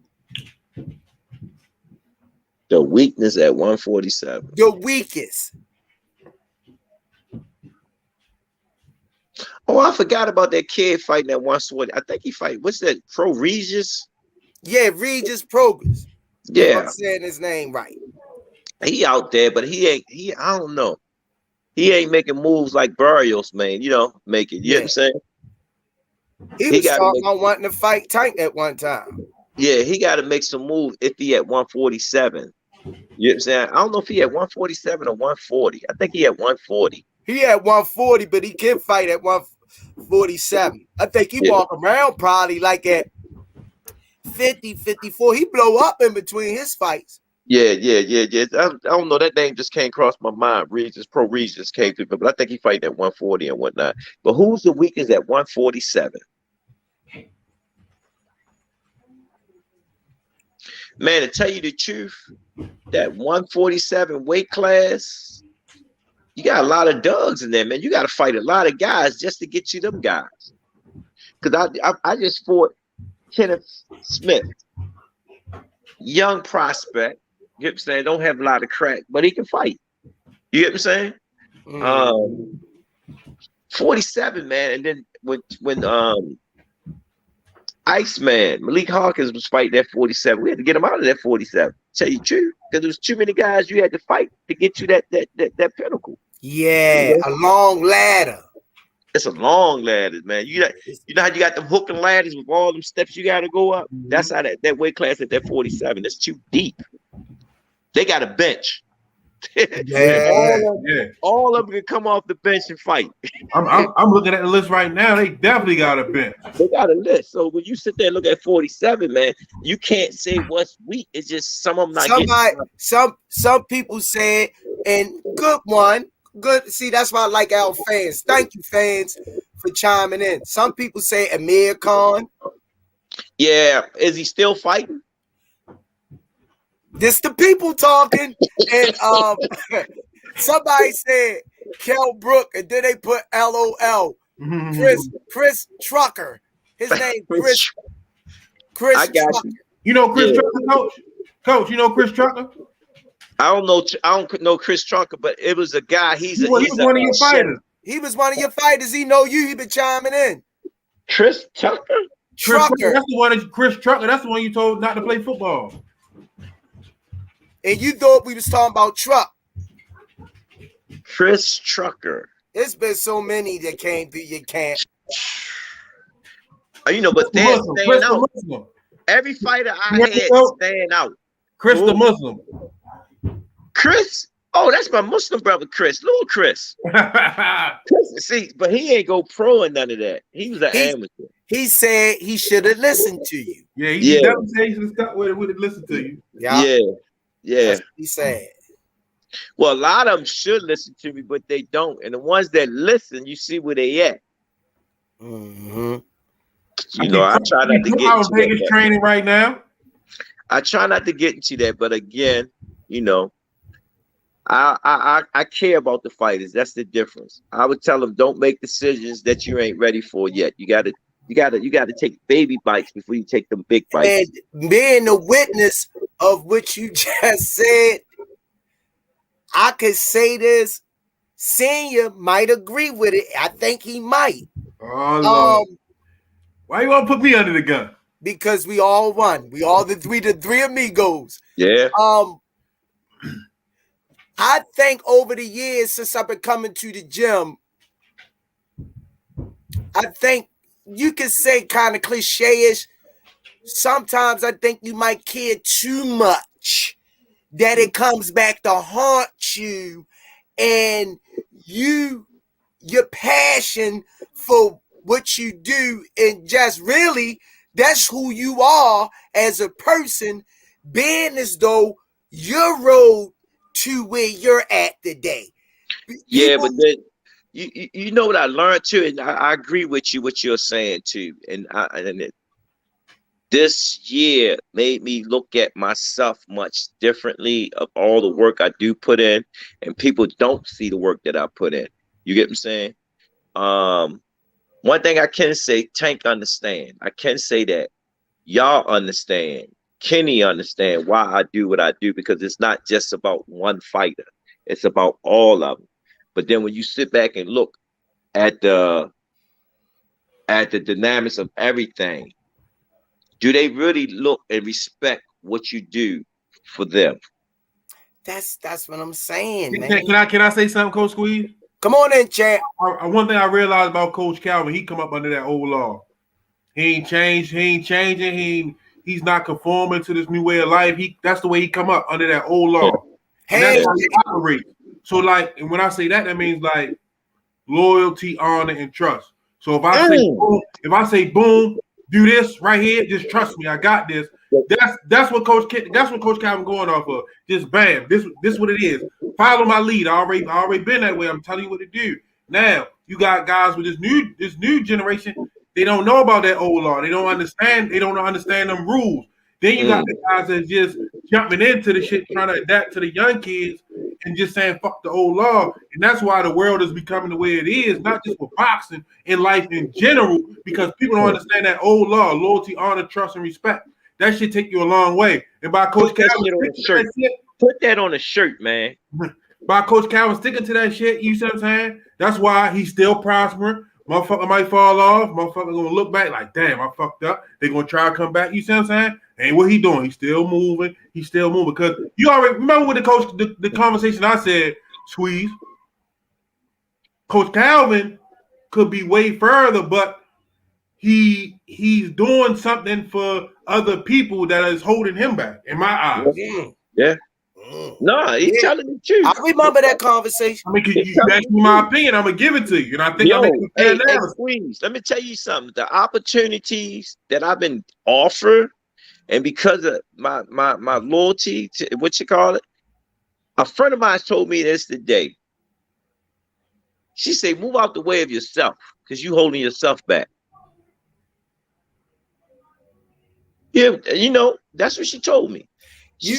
The weakness at 147. The weakest. Oh, I forgot about that kid fighting at 140. I think he fight. What's that? Pro Regis? Yeah, Regis Progress. Yeah, I'm saying his name right. He out there, but he ain't. I don't know. He ain't making moves like Barrios, man. You know, making. You know what I'm saying? He was talking about wanting to fight Tank at one time. Yeah, he got to make some moves if he at 147. You know what I'm saying? I don't know if he at 147 or 140. I think he at 140. He at 140, but he can fight at 147. I think he walk around probably like at 50, 54. He blow up in between his fights. Yeah. I don't know. That name just came across my mind. Pro Regis came through, but I think he fighting at 140 and whatnot. But who's the weakest at 147? Man, to tell you the truth, that 147 weight class, you got a lot of dogs in there, man. You got to fight a lot of guys just to get you them guys. Because I just fought Kenneth Smith, young prospect. You know what I'm saying? Don't have a lot of crack, but he can fight. You get what I'm saying? 47, man. And then when Iceman, Malik Hawkins was fighting at 47. We had to get him out of that 47. Tell you the truth, because there was too many guys you had to fight to get you that pinnacle. Yeah, a long ladder. It's a long ladder, man. You know how you got them hook and ladders with all them steps you got to go up? That's how that weight class at that 47. That's too deep. They got a bench. All of them can come off the bench and fight. I'm looking at the list right now. They definitely got a bench. They got a list. So when you sit there and look at 47, man, you can't say what's weak. It's just some of them not getting. Some people say, and good one. Good. See, that's why I like our fans. Thank you, fans, for chiming in. Some people say Amir Khan. Yeah. Is he still fighting? This the people talking. And somebody said Kell Brook, and then they put LOL. Chris Trucker. His name Chris I got Trucker. You know Chris Trucker, coach? Coach, you know Chris Trucker? I don't know Chris Trucker, but it was a guy. He was one of your fighters. He was one of your fighters. He know you. He been chiming in. Chris Tucker? Trucker. That's the one. Chris Trucker. That's the one you told not to play football. And you thought we was talking about Truck. Chris Trucker. There's been so many that came through your camp. You know, but they're staying out. Every fighter I Yeah, had so- stand out. Chris the Who? Muslim. Chris? Oh, that's my Muslim brother, Chris. Little Chris. Chris. See, but he ain't go pro and none of that. He was an He- amateur. He said he should have listened to you. Yeah, he Yeah. definitely said he should have stuck with it, would have listened to you. Yeah, Yeah. that's what he said. Well, a lot of them should listen to me, but they don't. And the ones that listen, you see where they at. Mm-hmm. You know, I try not to get out into in Vegas that. training right now. I try not to get into that, but again, you know, I care about the fighters. That's the difference. I would tell them, don't make decisions that you ain't ready for yet. You gotta take baby bites before you take them big bites. And being the witness of what you just said, I could say this. Senior might agree with it. I think he might. Oh Lord. Um, Why you want to put me under the gun? because we all won. We all the three amigos. Yeah. I think over the years since I've been coming to the gym, I think you can say kind of cliche-ish. Sometimes I think you might care too much that it comes back to haunt you, and your passion for what you do, and just really that's who you are as a person, being as though your road to where you're at today. Yeah, but then you know what I learned too, and I agree with you what you're saying too, this year made me look at myself much differently of all the work I do put in, and people don't see the work that I put in. You get what I'm saying? One thing I can say, Tank understand. I can say that y'all understand. Kenny understand why I do what I do, because it's not just about one fighter. It's about all of them. But then when you sit back and look at the dynamics of everything, do they really look and respect what you do for them? That's what I'm saying, man. Can I say something, Coach Squeeze? Come on in, champ. One thing I realized about Coach Calvin, he come up under that old law. He ain't changed. He ain't changing. He's not conforming to this new way of life. That's the way he come up under that old law. And that's how he operates. So, like, and when I say that, that means like loyalty, honor, and trust. So if I say boom, do this right here, just trust me, I got this. That's what Coach Calvin going off of. Just bam, this what it is. Follow my lead. I already been that way. I'm telling you what to do. Now you got guys with this new generation. They don't know about that old law. They don't understand. They don't understand them rules. Then you got the guys that just jumping into the shit, trying to adapt to the young kids and just saying fuck the old law. And that's why the world is becoming the way it is, not just for boxing, in life in general, because people don't understand that old law, loyalty, honor, trust, and respect. That should take you a long way. And by Coach Calvin, put that on a shirt, man. By Coach Calvin sticking to that shit, you see what I'm saying? That's why he's still prospering. Motherfucker might fall off. Motherfucker gonna look back like, damn, I fucked up. They gonna try to come back. You see what I'm saying? And what he doing? He's still moving. He's still moving. Because you already remember with the conversation I said, Squeeze. Coach Calvin could be way further, but he's doing something for other people that is holding him back, in my eyes. Yeah. No, he's telling the truth. I remember that conversation. I mean, you ask me my opinion, I'm gonna give it to you, and I think I'm making hey, Squeeze, let me tell you something. The opportunities that I've been offered, and because of my loyalty to what you call it, a friend of mine told me this today. She said, "Move out the way of yourself, because you holding yourself back." Yeah, you know, that's what she told me. She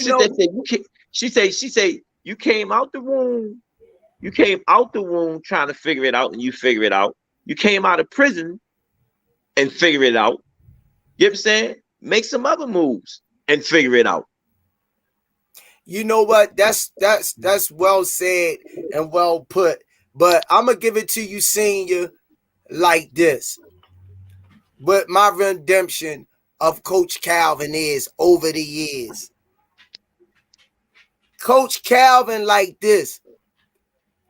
said you came out the womb. You came out the womb trying to figure it out, and you figure it out. You came out of prison and figure it out. You know what I'm saying? Make some other moves and figure it out. You know what? That's well said and well put. But I'm gonna give it to you, Senior, like this. What my redemption of Coach Calvin is over the years. Coach Calvin like this.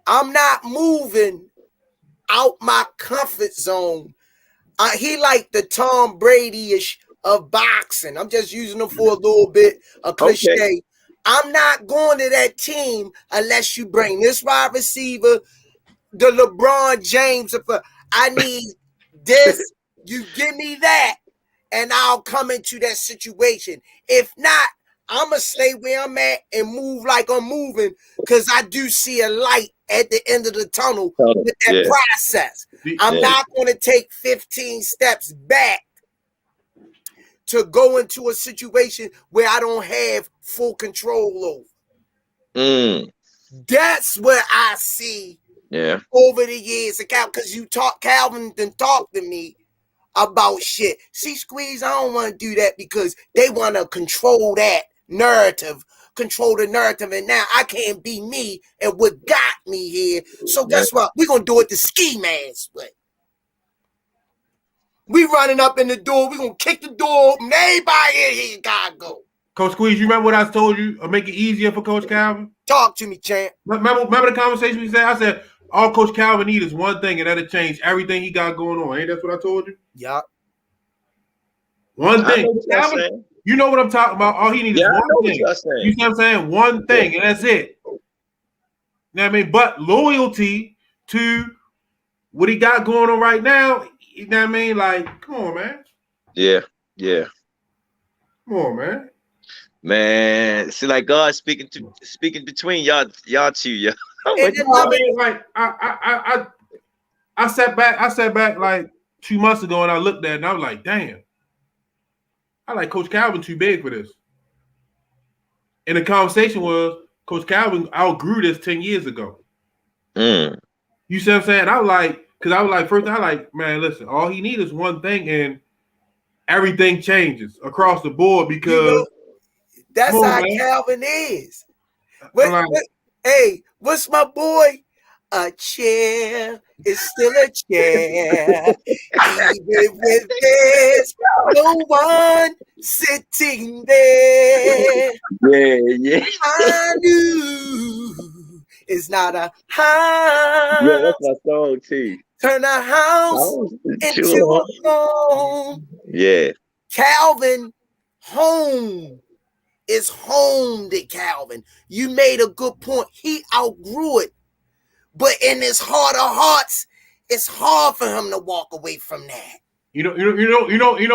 I'm not moving out my comfort zone. He like the Tom Brady-ish of boxing. I'm just using them for a little bit of cliche. Okay. I'm not going to that team unless you bring this wide receiver, the LeBron James. I need this. You give me that, and I'll come into that situation. If not, I'm going to stay where I'm at and move like I'm moving because I do see a light at the end of the tunnel with that process. I'm not going to take 15 steps back to go into a situation where I don't have full control over. That's what I see over the years. Because Calvin done talked to me about shit. See, Squeeze, I don't want to do that because they want to control that narrative, and now I can't be me and what got me here. So guess what? We're going to do it the ski mask way. We running up in the door. We're going to kick the door open. Everybody in here gotta go. Coach Squeeze, you remember what I told you? Or make it easier for Coach Calvin? Talk to me, champ. Remember the conversation we said? I said, all Coach Calvin needs is one thing, and that'll change everything he got going on. Ain't that what I told you? Yeah. One thing. Calvin, you know what I'm talking about. All he needs is one thing. You see what I'm saying? One thing, and that's it. You know what I mean? But loyalty to what he got going on right now, you know what I mean? Like, come on, man. Yeah. Come on, man. Man, see, like God speaking between y'all two, yeah. Like I sat back like 2 months ago and I looked at it and I was like, damn, I like Coach Calvin too big for this. And the conversation was Coach Calvin outgrew this 10 years ago. You see what I'm saying? I was like, first I like, man, listen, all he needs is one thing and everything changes across the board because that's how Calvin is. Hey, what's my boy? A chair is still a chair. Even with there's no one sitting there. Yeah. I knew it's not a house. Yeah, that's my song too. Turn a house into a home. Yeah. Calvin, home is home to Calvin. You made a good point. He outgrew it. But in his heart of hearts, it's hard for him to walk away from that. You know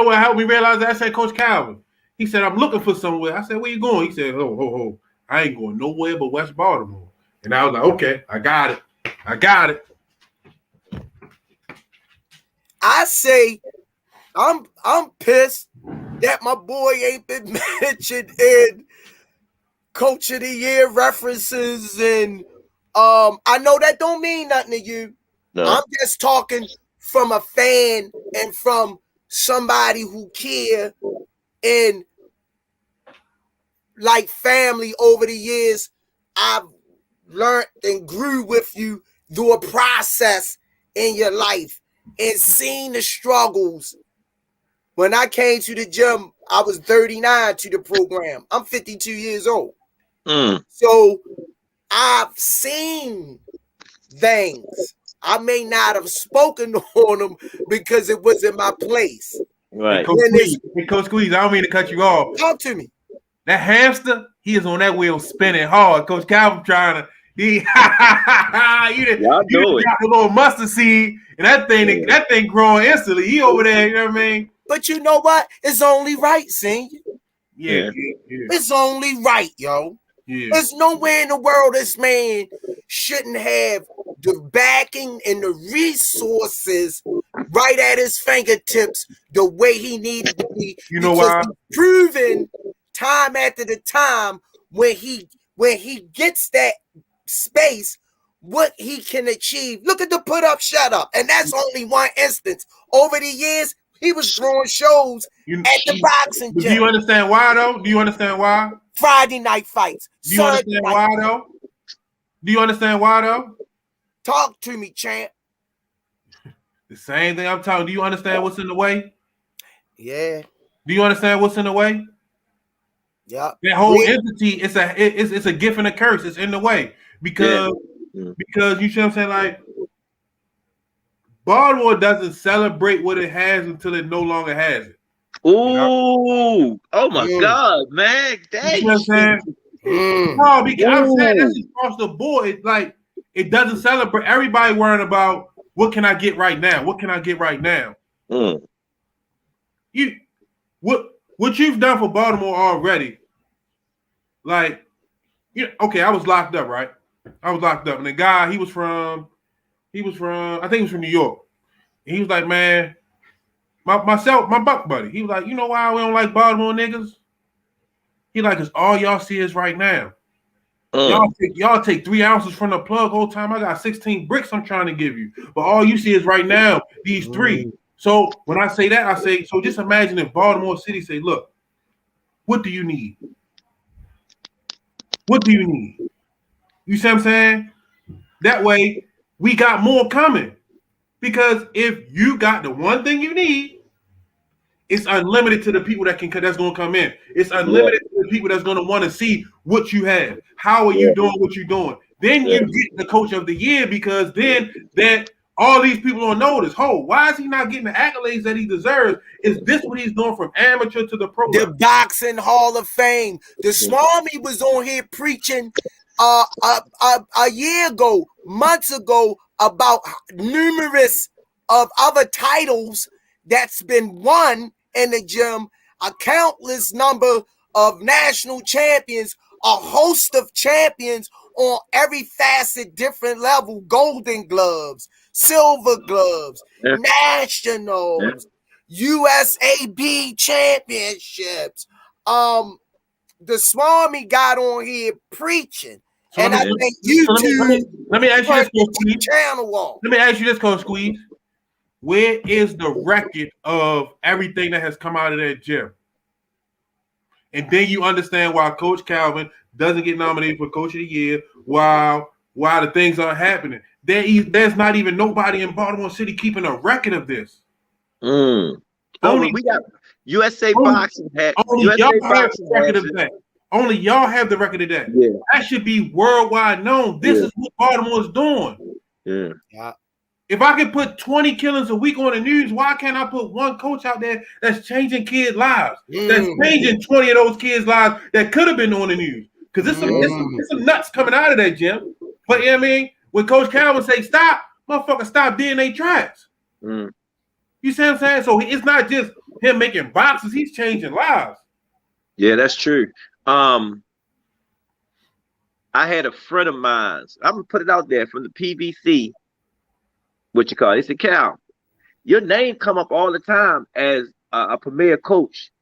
what helped me realize that? I said, Coach Calvin. He said, I'm looking for somewhere. I said, where you going? He said, oh, I ain't going nowhere but West Baltimore. And I was like, okay, I got it. I say, I'm pissed that my boy ain't been mentioned in Coach of the Year references, and I know that don't mean nothing to you. No. I'm just talking from a fan and from somebody who care and like family over the years. I've learned and grew with you through a process in your life and seen the struggles. When I came to the gym, I was 39 to the program. I'm 52 years old. So I've seen things. I may not have spoken on them because it wasn't my place. Right. Hey, Coach Squeeze, I don't mean to cut you off. Talk to me. That hamster, he is on that wheel spinning hard. Coach Calvin trying to, you got the little mustard seed, and that thing growing instantly. He over there, you know what I mean? But you know what? It's only right, senior. Yeah. It's only right, yo. Yeah. There's nowhere in the world this man shouldn't have the backing and the resources right at his fingertips the way he needed to be. You know why? He's proven time after the time when he gets that space, what he can achieve. Look at the put up, shut up. And that's only one instance. Over the years, he was throwing shows at the boxing gym. Do you understand why, though? Do you understand why? Friday night fights. Do you understand why, though? Do you understand why, though? Talk to me, champ. The same thing I'm talking. Do you understand what's in the way? Yeah. Do you understand what's in the way? Yeah. That whole entity, it's a gift and a curse. It's in the way because you see what I'm saying? Like, Baltimore doesn't celebrate what it has until it no longer has it. Ooh, oh my Mm. God, man. You see Dang. what I'm saying? Mm. No, because I'm saying that's Ooh. just across the board. It's like it doesn't celebrate. Everybody worrying about what can I get right now? What can I get right now? Mm. You what you've done for Baltimore already? Like, okay, I was locked up, right? I was locked up, and the guy he was from I think he was from New York. And he was like, man, my buck buddy. He was like, you know why we don't like Baltimore niggas? He like, cause all y'all see is right now. Mm. Y'all take 3 ounces from the plug whole time. I got 16 bricks I'm trying to give you. But all you see is right now, these 3. So when I say that, I say, so just imagine if Baltimore City say, look, what do you need? What do you need? You see what I'm saying? That way we got more coming. Because if you got the one thing you need, it's unlimited to the people that's gonna come in. It's unlimited to the people that's gonna want to see what you have. How are you doing what you're doing? Then you get the coach of the year because then that all these people on notice. Why is he not getting the accolades that he deserves? Is this what he's doing from amateur to the pro? The Boxing Hall of Fame. The Swami was on here preaching a year ago, months ago, about numerous of other titles that's been won in the gym, a countless number of national champions, a host of champions on every facet, different level, golden gloves, silver gloves, nationals, USAB championships. The Swami got on here preaching. So And I think YouTube let me ask you this, Coach Squeeze. channel off. Let me ask you this, Coach Squeeze. Where is the record of everything that has come out of that gym? And then you understand why Coach Calvin doesn't get nominated for Coach of the Year, why the things aren't happening. There's not even nobody in Baltimore City keeping a record of this. Only we got USA Boxing had USA Boxing record of that. Only y'all have the record of that. Yeah. That should be worldwide known. This is what Baltimore is doing. Yeah. If I can put 20 killings a week on the news, why can't I put one coach out there that's changing kids' lives? That's changing 20 of those kids' lives that could have been on the news? Because there's some nuts coming out of that gym. But you know what I mean? When Coach Calvin say stop, motherfucker, stop DNA tracks. You see what I'm saying? So it's not just him making boxes, he's changing lives. Yeah, that's true. I had a friend of mine, I'm gonna put it out there from the PBC. What you call it? He said, Cal, your name come up all the time as a premier coach.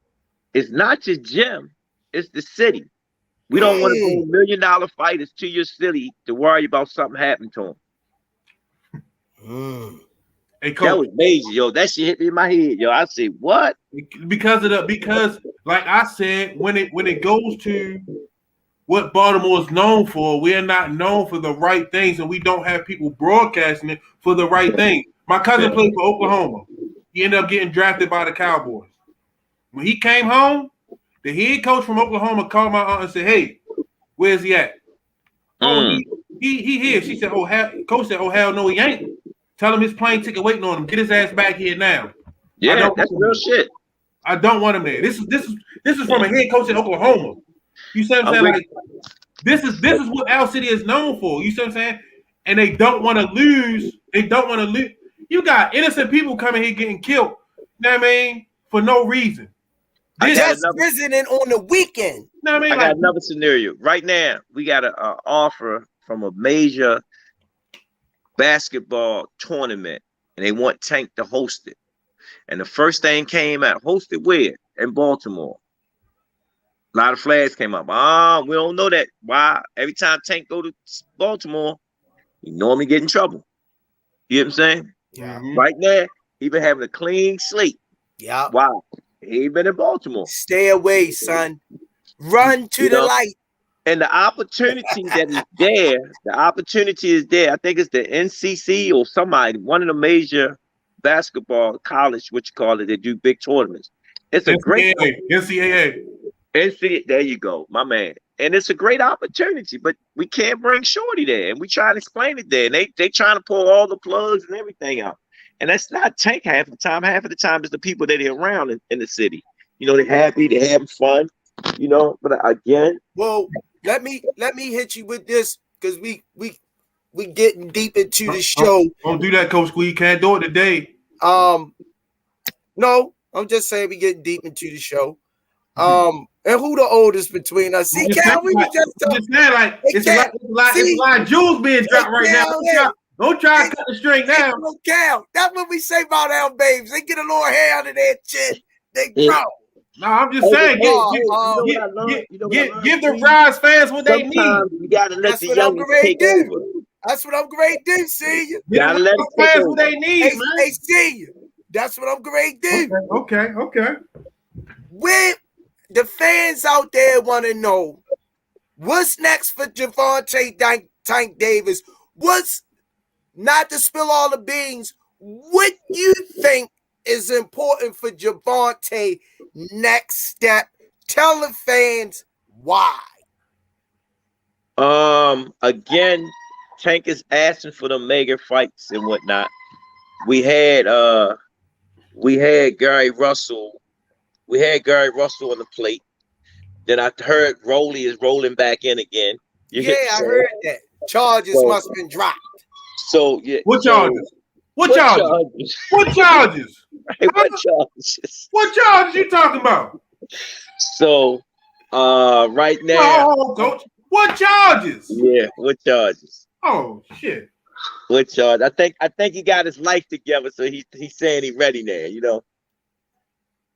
It's not your gym, it's the city. We don't want to bring $1 million fighters to your city to worry about something happening to them. Hey, Coach, that was major, yo. That shit hit me in my head, yo. I said, what? Because like I said, when it goes to what Baltimore is known for, we are not known for the right things, and we don't have people broadcasting it for the right thing. My cousin played for Oklahoma. He ended up getting drafted by the Cowboys. When he came home, the head coach from Oklahoma called my aunt and said, "Hey, where's he at?" Oh, he here. She said, Coach said, "Oh, hell no, he ain't. Tell him his plane ticket waiting on him. Get his ass back here now." Yeah, that's real shit. I don't want him there. This is from a head coach in Oklahoma. You see what I'm saying? Like, this is what Al City is known for. You see what I'm saying? And they don't want to lose. They don't want to lose. You got innocent people coming here getting killed. You know what I mean? For no reason. Just visiting on the weekend. You know what I mean? I got another scenario. Right now, we got an offer from a major basketball tournament, and they want Tank to host it. And the first thing came out, hosted where? In Baltimore. A lot of flags came up. We don't know that. Why? Every time Tank go to Baltimore, he normally get in trouble. You know what I'm saying? Yeah. Right now, he been having a clean slate. Yeah. Wow. He ain't been in Baltimore. Stay away, son. Run to the light. And the opportunity that is there, I think it's the NCC or somebody, one of the major basketball college, what you call it, they do big tournaments. It's a great NCAA. There you go, my man. And it's a great opportunity, but we can't bring Shorty there. And we try to explain it there. And they trying to pull all the plugs and everything out. And that's not Tank half of the time. Half of the time is the people that are around in the city. You know, they're happy, they're having fun, you know. But again, well, let me hit you with this because we getting deep into the show. Don't do that, Coach Squee. Can't do it today. No, I'm just saying we getting deep into the show. And who the oldest between us? See, Cal, we was just talking. It's a lot of jewels being dropped right now. Don't try to cut the string down. Cal, that's what we say about our babes. They get a little hair under their chin. They grow. No, I'm just saying, give the Rise fans what they need. You gotta let the young take over. That's what I'm great do. See you. You gotta let the fans what they need, man. They see you. That's what I'm great do. Okay. When the fans out there want to know what's next for Gervonta Tank Davis, what's not to spill all the beans, what you think is important for Gervonta next step? Tell the fans why. Again, Tank is asking for the mega fights and whatnot. We had Gary Russell. We had Gary Russell on the plate. Then I heard Rolly is rolling back in again. I heard that. Charges must have been dropped. So yeah. What charges? What charges? What charges? What charges? What charges you talking about? So right now, Coach. What charges? Yeah, what charges? Oh shit. What charge? I think he got his life together, so he's saying he's ready now, you know.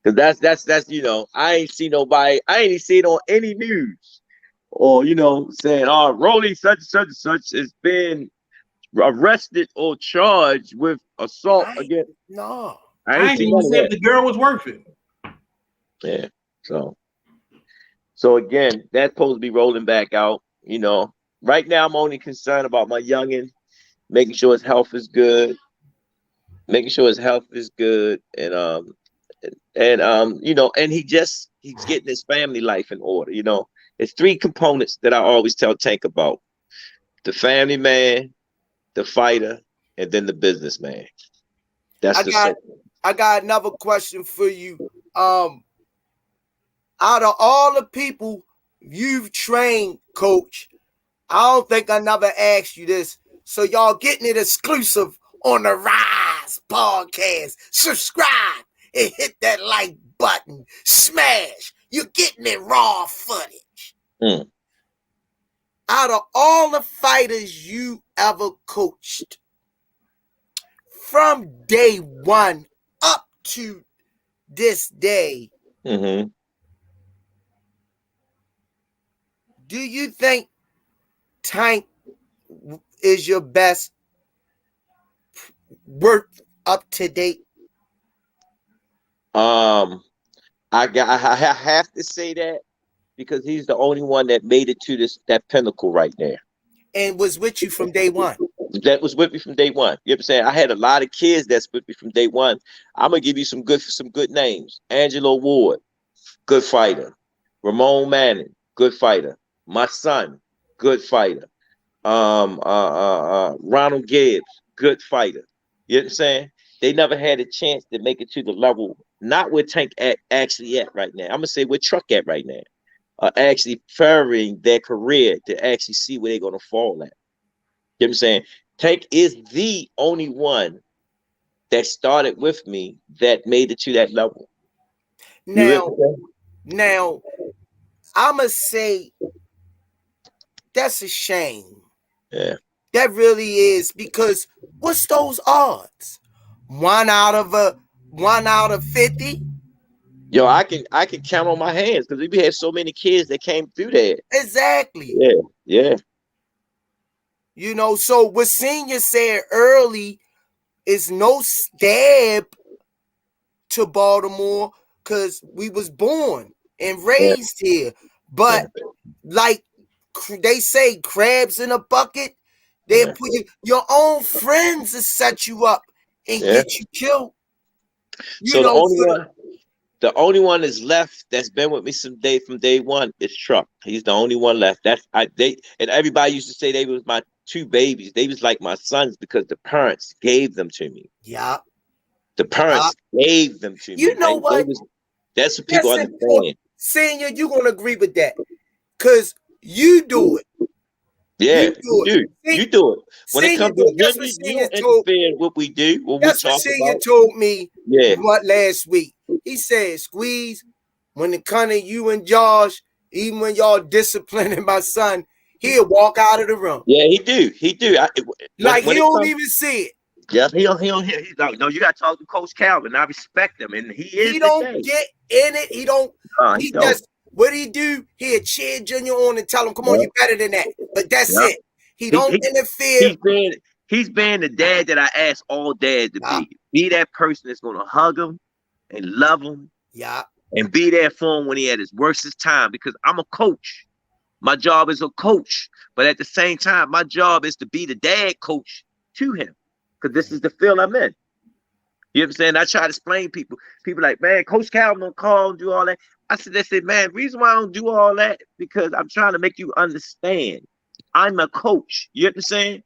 Because that's you know, I ain't see nobody, I ain't even see it on any news or you know saying, oh, Rolly such and such has been arrested or charged with assault again. No. I ain't even said the girl was worth it. Yeah. So again, that's supposed to be rolling back out. You know, right now I'm only concerned about my youngin, making sure his health is good, and you know, and he's getting his family life in order. You know, it's three components that I always tell Tank about: the family man, the fighter, and then the businessman. I got another question for you. Out of all the people you've trained, Coach, I don't think I never asked you this. So y'all getting it exclusive on the Rise podcast. Subscribe and hit that like button. Smash. You're getting it raw footage. Out of all the fighters you ever coached, from day one up to this day, do you think Tank is your best work up to date? I have to say that because he's the only one that made it to that pinnacle right there. And was with you from day one. That was with me from day one. You know what I'm saying? I had a lot of kids that's with me from day one. I'm gonna give you some good names. Angelo Ward, good fighter. Ramon Manning, good fighter. My son, good fighter. Ronald Gibbs, good fighter. You know what I'm saying? They never had a chance to make it to the level, not where Tank actually at right now. I'm gonna say where Truck at right now. Actually furthering their career to actually see where they're gonna fall at. You know what I'm saying? Tank is the only one that started with me that made it to that level. Now, I'ma say that's a shame. Yeah. That really is, because what's those odds? 1 out of 50? Yo, I can count on my hands because we had so many kids that came through there. Exactly. Yeah. You know, so what Senior said early is no stab to Baltimore because we was born and raised here. But like they say, crabs in a bucket, they put your own friends to set you up and get you killed. The only one that's left that's been with me from day one is Truck. He's the only one left. And everybody used to say they was my two babies. They was like my sons because the parents gave them to me. Yeah. The parents gave them to me. You know what? That's what people That's understand. important. Senior, you're gonna agree with that. Cause you do it. Yeah, you do it. You do it. When Senior it comes do to it. That's gender, what you Senior don't told. interfere in what we do, what we That's what talk Senior about. told me. Yeah. What last week? He said, "Squeeze, when it comes to you and Josh, even when y'all disciplining my son, he'll walk out of the room. Yeah, he do. He do. Like he don't even see it. Yeah, he don't. No, you got to talk to Coach Calvin. I respect him, and he don't get in it. He don't. He He just what he do? He'll cheer Junior on and tell him, "Come on, you better than that." But that's it. He don't interfere. He's been the dad that I asked all dads to be. Be that person that's gonna hug him and love him. Yeah. And be there for him when he at his worstest time. Because I'm a coach. My job is a coach, but at the same time, my job is to be the dad coach to him. Because this is the field I'm in. You know what I'm saying? I try to explain people. People like, man, Coach Calvin don't call and do all that. I said, man, reason why I don't do all that, because I'm trying to make you understand. I'm a coach. You know what I'm saying?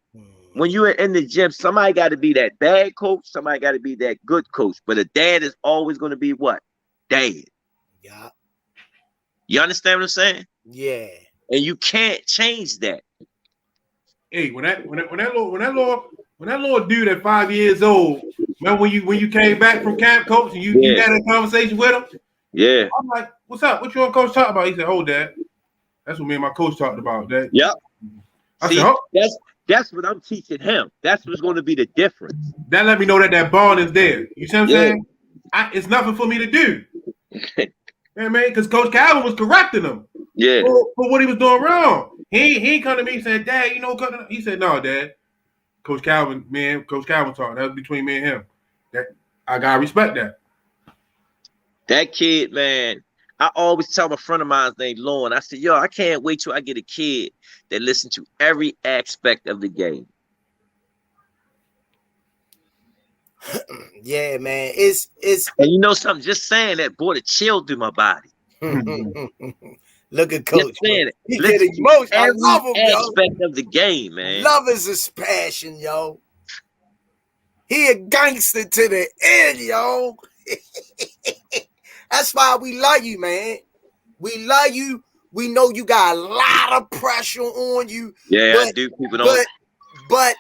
When you're in the gym, somebody got to be that bad coach. Somebody got to be that good coach. But a dad is always going to be what? Dad. Yeah. You understand what I'm saying? Yeah. And you can't change that. Hey, when that little dude at 5 years old, remember when you came back from camp, coach, and you had a conversation with him? Yeah. I'm like, what's up? What you and coach talking about? He said, "Oh, Dad, that's what me and my coach talked about." That. Yep. I said, "Oh, that's what I'm teaching him. That's what's going to be the difference." That let me know that bond is there. You see what I'm saying? It's nothing for me to do. Yeah, man, because Coach Calvin was correcting him. Yeah. For what he was doing wrong. He come to me and said, "Dad, you know," he said, "No, Dad. Coach Calvin talked. That was between me and him. That I gotta respect that." That kid, man, I always tell my friend of mine named Lauren, I said, yo, I can't wait till I get a kid that listens to every aspect of the game. Yeah, man. It's and you know something, just saying that brought a chill through my body. Look at Coach. Just saying it. He get emotional. I love him, every aspect of the game, man. Love is his passion, yo. He a gangster to the end, yo. That's why we love you, man. We love you. We know you got a lot of pressure on you. Yeah, I do. People don't. But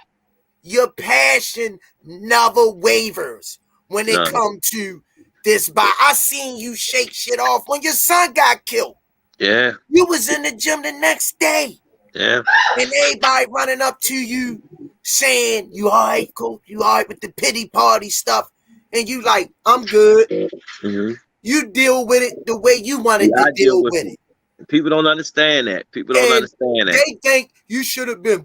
your passion never wavers when it comes to this. I seen you shake shit off when your son got killed. Yeah. You was in the gym the next day. Yeah. And everybody running up to you saying, "You all right, coach? You all right with the pity party stuff?" And you like, "I'm good." Mm-hmm. You deal with it the way you wanted to deal with it. People don't understand that. People don't understand that. They think you should have been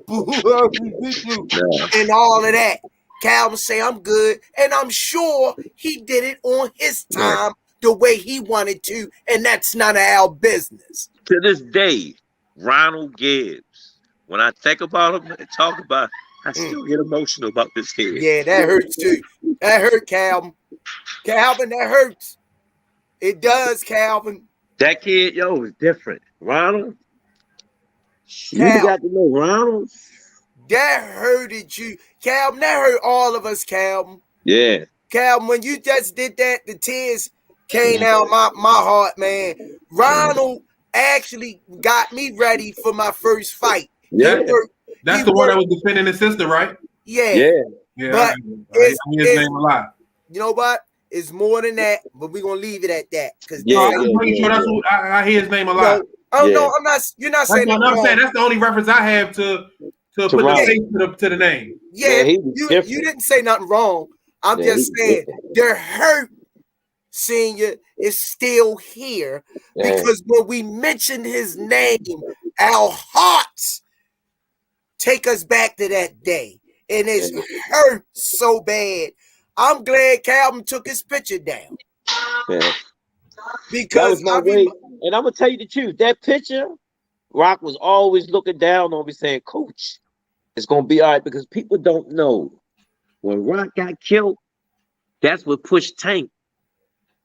and all of that. Calvin say, "I'm good." And I'm sure he did it on his time the way he wanted to. And that's none of our business. To this day, Ronald Gibbs, when I think about him and talk about him, I still get emotional about this kid. Yeah, that hurts too. That hurt, Calvin. Calvin, that hurts. It does, Calvin. That kid, yo, is different. Ronald, you got to know Ronald. That hurted you. Calvin, that hurt all of us, Calvin. Yeah. Calvin, when you just did that, the tears came out my heart, man. Ronald actually got me ready for my first fight. Yeah. That's the one that was defending his sister, right? Yeah. Yeah. But I hear his name a lot. You know what? It's more than that, but we're gonna leave it at that. Because I hear his name a lot. No, I'm not. You're not saying that. I'm saying that's the only reference I have to put the face to the name. Yeah, you didn't say nothing wrong. I'm just saying the hurt, Senior, is still here because when we mentioned his name, our hearts take us back to that day, and it's hurt so bad. I'm glad Calvin took his picture down. Yeah. Because that was my way. And I'm gonna tell you the truth. That picture, Rock was always looking down on me saying, "Coach, it's gonna be all right," because people don't know when Rock got killed, that's what pushed Tank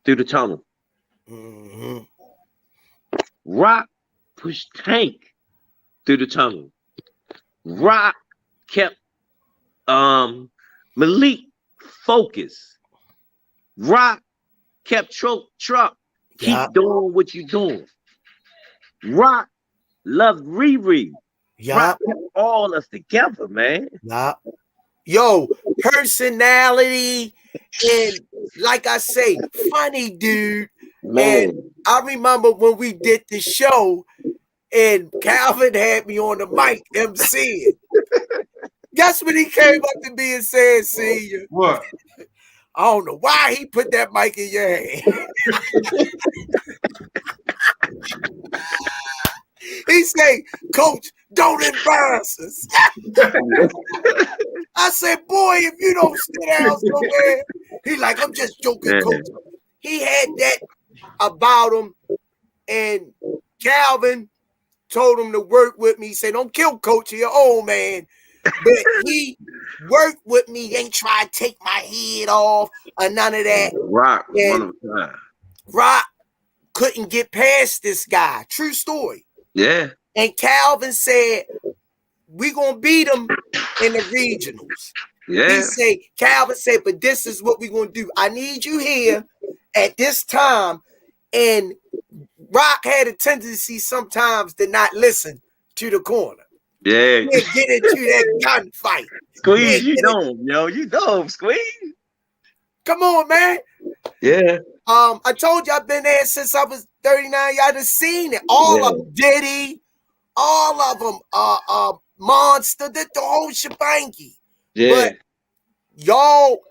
through the tunnel. Mm-hmm. Rock pushed Tank through the tunnel. Rock kept Malik focused Rock kept Truck. Yeah. Keep doing what you doing. Rock loved Riri. Yeah. Rock kept all us together, man. Yeah. Yo, personality and like I say, funny dude. Man. And I remember when we did the show and Calvin had me on the mic emceeing. Guess what he came up to me and said, Senior? What? I don't know why he put that mic in your hand. He say, Coach, don't embarrass us. I said, boy, if you don't sit down somewhere. He like, I'm just joking, Coach. He had that about him. And Calvin told him to work with me. He said, don't kill Coach, you're old man. But he worked with me, ain't try to take my head off or none of that. Rock, And one of a kind. Rock couldn't get past this guy. True story. Yeah. And Calvin said, we gonna beat him in the regionals. Yeah. Calvin said, but this is what we're gonna do. I need you here at this time. And Rock had a tendency sometimes to not listen to the corner. Yeah. He'd get into that gunfight. Squeeze, you know him, yo. You know him, Squeeze. Come on, man. Yeah. I told you I've been there since I was 39. Y'all done seen it. All of them, Diddy, all of them, Monster, the whole shebangy. Yeah. But y'all,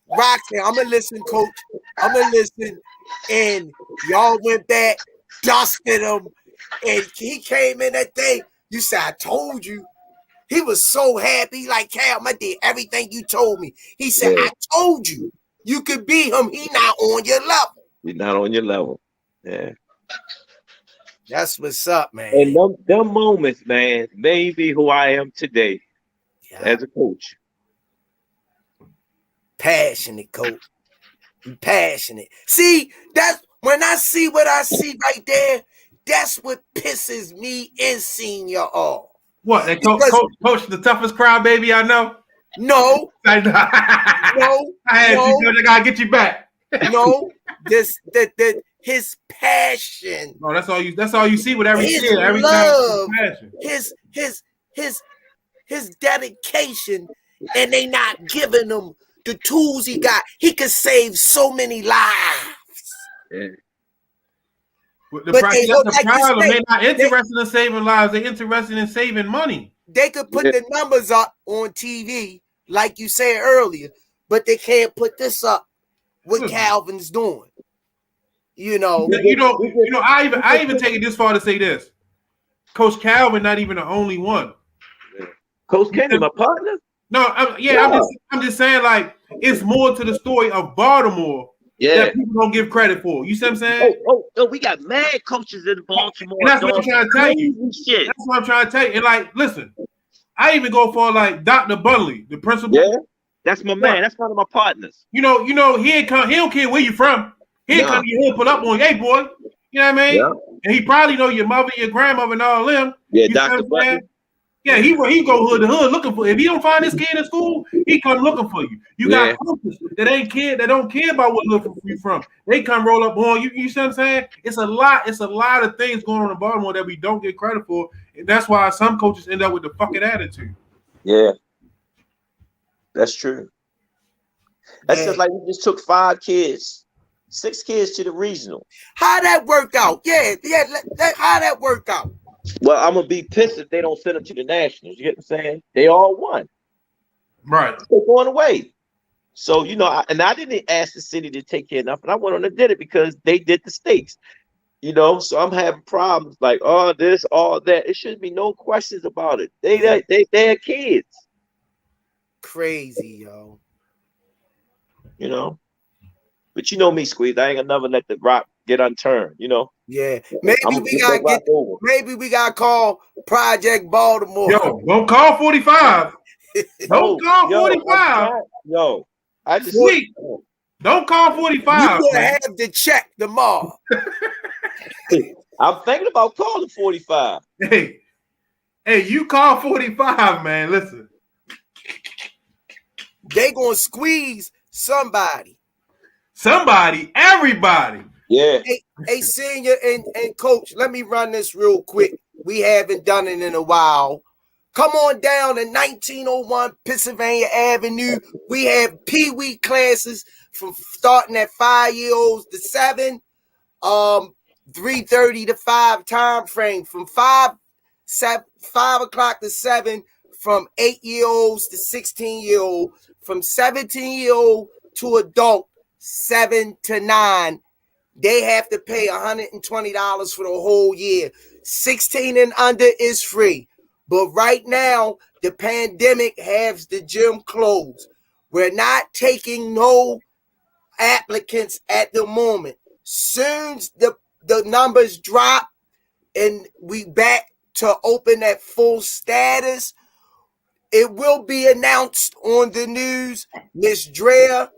Roxanne, I'm gonna listen, Coach. I'm gonna listen. And y'all went back, dusted him, and he came in that day. You said, I told you. He was so happy. Like, Cal, I did everything you told me. He said, I told you. You could beat him. He not on your level. He's not on your level. Yeah. That's what's up, man. And them moments, man, made me who I am today as a coach. Passionate, Coach. Passionate. See, that's when I see what I see right there, that's what pisses me and Senior off. What? That coach, the toughest crybaby I know? No. I know. No. I had you, I gotta get you back. No. His passion. No, that's all you see with every kid. Every love, time his dedication, and they not giving him the tools he got. He could save so many lives. Yeah. The problem, they're not interested in saving lives. They're interested in saving money. They could put the numbers up on TV, like you said earlier, but they can't put this up. What Calvin's doing, you know. I even take it this far to say this: Coach Calvin, not even the only one. Coach Kenny, my partner. No, I'm just saying, like, it's more to the story of Baltimore that people don't give credit for. You see what I'm saying? Oh, we got mad coaches in Baltimore. And that's what I'm trying to tell you. Shit. That's what I'm trying to tell you. And like, listen, I even go for like Dr. Bunley, the principal. Yeah, that's my man. That's one of my partners. You know, he don't care where you from. He come to your hood, pull up on you, hey boy. You know what I mean? Yeah. And he probably know your mother, your grandmother, and all them. Yeah, Dr. Bunley. Yeah, he go hood to hood looking for. If he don't find this kid in school, he come looking for you. You got coaches that don't care about what looking for you from. They come roll up on you. You see what I'm saying? It's a lot of things going on in Baltimore that we don't get credit for, and that's why some coaches end up with the fucking attitude. Yeah, that's true. That's just like we just took 6 kids to the regional. How that work out? Yeah. How that work out? Well, I'm gonna be pissed if they don't send them to the nationals. You get what I'm saying? They all won. Right. They're going away. So, I didn't ask the city to take care of nothing. I went on and did it because they did the stakes. So I'm having problems like all this, all that. It should be no questions about it. They're kids. Crazy, yo. But me, Squeeze. I ain't gonna never let the rock get unturned. Yeah, maybe we got to call Project Baltimore. Yo, don't call 45. Don't call 45. I just don't call 45. You gonna have to check tomorrow. I'm thinking about calling 45. Hey, you call 45, man. Listen, they gonna squeeze somebody. somebody, everybody. Yeah. Hey, senior and coach, let me run this real quick. We haven't done it in a while. Come on down to 1901 Pennsylvania Avenue. We have Pee-wee classes from starting at 5-year-olds to 7, 3:30 to 5 time frame, from 5 o'clock to 7, from 8-year-olds to 16-year-old, from 17-year-old to adult, 7 to 9. They have to pay $120 for the whole year. 16 and under is free. But right now, the pandemic has the gym closed. We're not taking no applicants at the moment. Soon the numbers drop and we back to open at full status, it will be announced on the news. Miss Drea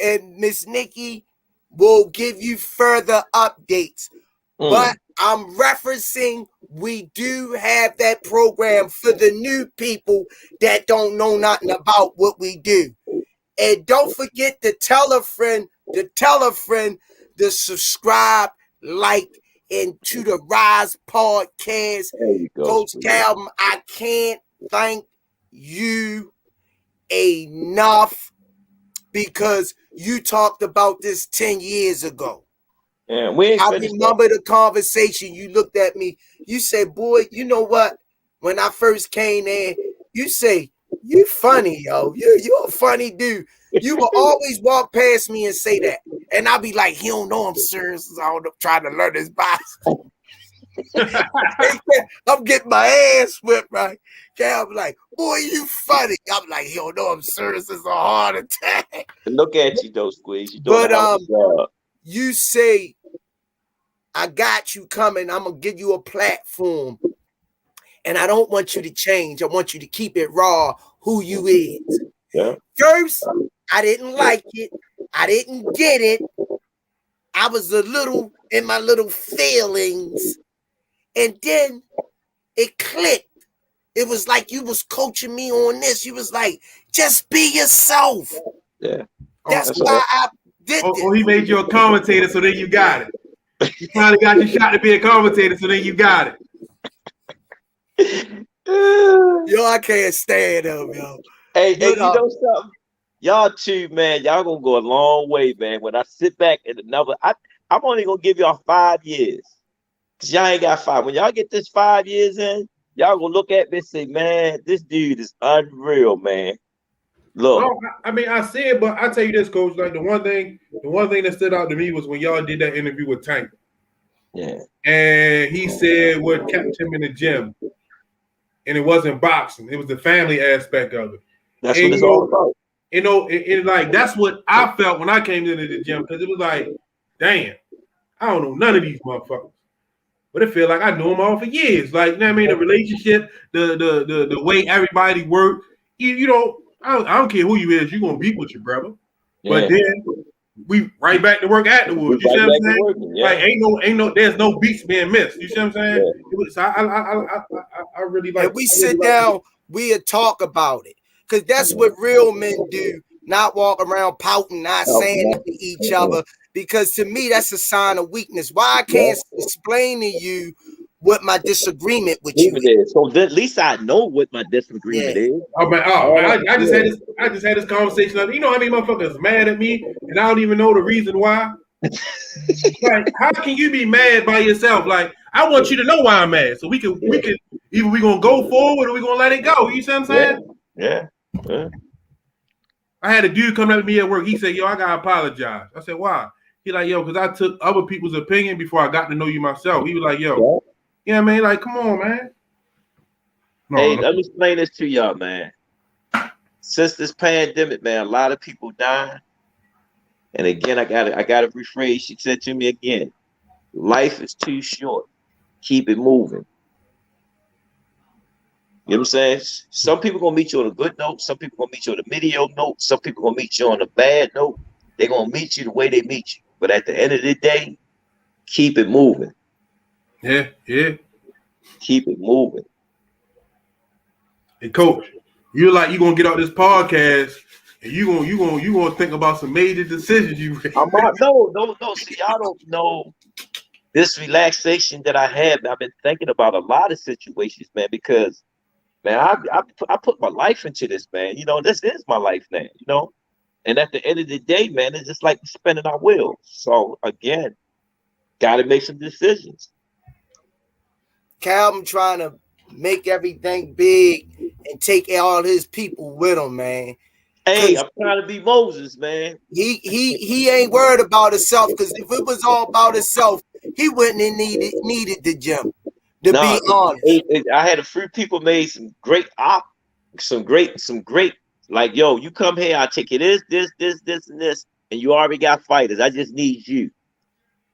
and Miss Nikki will give you further updates. But I'm referencing, we do have that program for the new people that don't know nothing about what we do. And don't forget to tell a friend, to subscribe, like, and to the Rise Podcast. There you go. Coach Calvin, I can't thank you enough because you talked about this 10 years ago. Yeah, we ain't I finished remember the conversation. You looked at me. You said, boy, you know what? When I first came there, you say, you funny, yo. You're a funny dude. You will always walk past me and say that. And I'll be like, he don't know I'm serious. I'm trying to learn his bicycle. I'm getting my ass whipped, right? I'm like, boy, you funny. I'm like, he don't know I'm serious. It's a heart attack. Look at you, though, Squeeze. You doing But you say, I got you coming. I'm going to give you a platform. And I don't want you to change. I want you to keep it raw, who you is. Yeah. First, I didn't like it. I didn't get it. I was a little in my little feelings. And then it clicked. It was like you was coaching me on this. You was like, just be yourself. Yeah. That's why I did this. Oh, he made you a commentator, so then you got it. You finally got your shot to be a commentator, so then you got it. Yo, I can't stand him, yo. Hey, you know something? Y'all too, man. Y'all gonna go a long way, man. When I sit back at another, I'm only gonna give y'all 5 years. Cause y'all ain't got 5. When y'all get this 5 years in, y'all gonna look at me and say, man, this dude is unreal, man. Look. No, I mean, I see it, but I tell you this, Coach. Like the one thing that stood out to me was when y'all did that interview with Tank. Yeah. And he said what kept him in the gym. And it wasn't boxing, it was the family aspect of it. That's what it's all about. You know, it like that's what I felt when I came into the gym, because it was like, damn, I don't know none of these motherfuckers. But it felt like I knew them all for years. Like, you know what I mean? The relationship, the way everybody worked. You know, I don't care who you is, you're gonna beat with your brother. Yeah. But then we right back to work afterwards. You see what I'm saying? Working, yeah. Like ain't no there's no beats being missed. You see what I'm saying? Yeah. So I really like. And we sit down, we'll talk about it. Because that's what real men do, not walk around pouting, not saying to each other. Because to me, that's a sign of weakness. Why I can't explain to you what my disagreement with you is. So at least I know what my disagreement is. Oh man, I just had this conversation. You know how many motherfuckers mad at me and I don't even know the reason why? Like, how can you be mad by yourself? Like, I want you to know why I'm mad. So we can either we gonna go forward or we gonna let it go. You see what I'm saying? Yeah. I had a dude come up to me at work. He said, yo, I gotta apologize. I said, why? He like, yo, because I took other people's opinion before I got to know you myself. He was like, yo, yeah, man, like, come on, man. Let me explain this to y'all, man. Since this pandemic, man, a lot of people dying. And again, I gotta rephrase. She said to me again, life is too short. Keep it moving. You know what I'm saying? Some people gonna meet you on a good note. Some people gonna meet you on a mediocre note. Some people gonna meet you on a bad note. They're gonna meet you the way they meet you. But at the end of the day, keep it moving. Yeah. Keep it moving. Hey, Coach, you're like, you're gonna get out this podcast And you gonna think about some major decisions you made. No. See, y'all don't know this relaxation that I have. I've been thinking about a lot of situations, man, because man, I put my life into this, man. You know, this is my life now, you know. And at the end of the day, man, it's just like spinning our wheels. So again, gotta make some decisions. Calvin trying to make everything big and take all his people with him, man. Hey, I'm trying to be Moses, man. He ain't worried about himself, because if it was all about himself, he wouldn't have needed the gym. To be honest, I had a few people made some great like, yo, you come here, I'll take you this, and this, and you already got fighters. I just need you.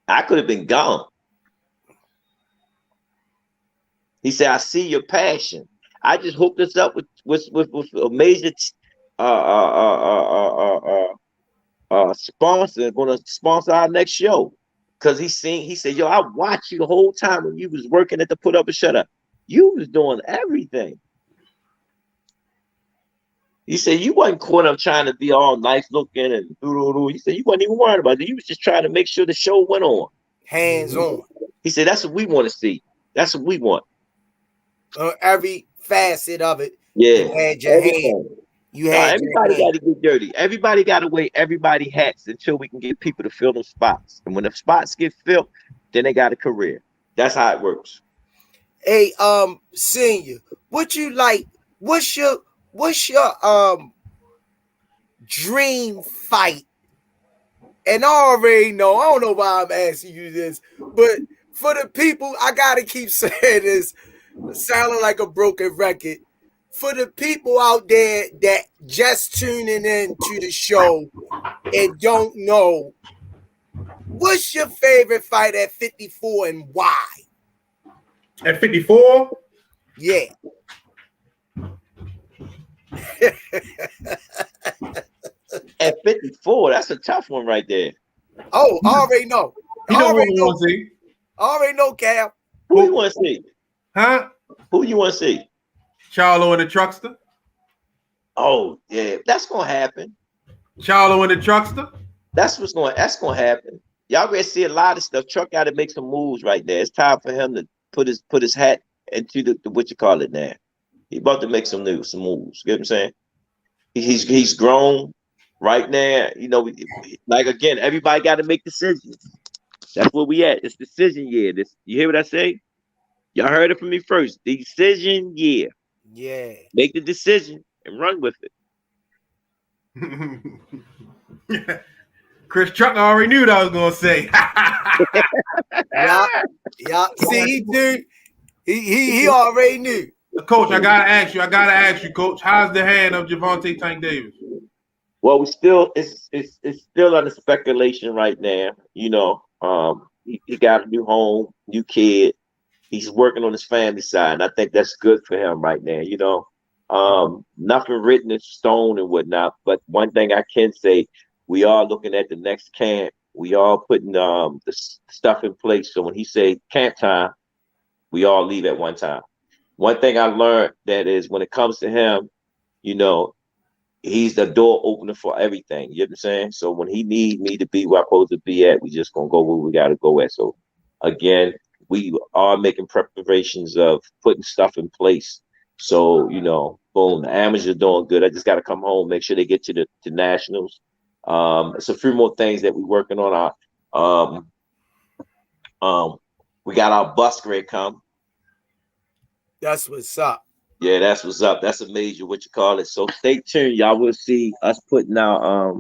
I could have been gone. He said, I see your passion. I just hooked us up with a major sponsor, going to sponsor our next show. Because he said, yo, I watched you the whole time when you was working at the Put Up and Shut Up. You was doing everything. He said you wasn't caught up trying to be all nice looking and doo-doo-doo. He said you wasn't even worried about it. You was just trying to make sure the show went on. Hands on. He said that's what we want to see. That's what we want. Every facet of it. Yeah. You had your hand. Everybody got to get dirty. Everybody got to wear everybody hats until we can get people to fill them spots. And when the spots get filled, then they got a career. That's how it works. Hey, Senior, what you like? What's your dream fight? And I already know, I don't know why I'm asking you this, but for the people, I gotta keep saying this, sounding like a broken record. For the people out there that just tuning in to the show and don't know, what's your favorite fight at 54 and why? At 54? Yeah. At 54, that's a tough one right there. Oh, I already know. You know what you want to see? I already know, Cal. Who you want to see? Huh? Who you want to see? Charlo and the Truckster. Oh, yeah. That's going to happen. Charlo and the Truckster. That's going to happen. Y'all gonna see a lot of stuff. Truck got to make some moves right there. It's time for him to put his hat into the what you call it now. He about to make some moves. You get what I'm saying? He's grown right now. You know, like again, everybody got to make decisions. That's where we at. It's decision year. You hear what I say? Y'all heard it from me first. Decision year. Yeah. Make the decision and run with it. Chris Truck already knew what I was gonna say. Yeah. See, dude, he already knew. Coach, I gotta ask you, Coach. How's the hand of Gervonta Tank Davis? Well, it's still under speculation right now. You know, he got a new home, new kid. He's working on his family side, and I think that's good for him right now. You know, nothing written in stone and whatnot. But one thing I can say, we are looking at the next camp. We are putting the stuff in place. So when he say camp time, we all leave at one time. One thing I learned that is when it comes to him, you know, he's the door opener for everything. You know what I'm saying? So when he need me to be where I'm supposed to be at, we just gonna go where we gotta go at. So again, we are making preparations of putting stuff in place. So, you know, boom, the amateurs are doing good. I just gotta come home, make sure they get to the nationals. It's a few more things that we're working on. We got our bus grade come. That's what's up. Yeah, that's what's up. That's a major what you call it. So stay tuned. Y'all will see us putting our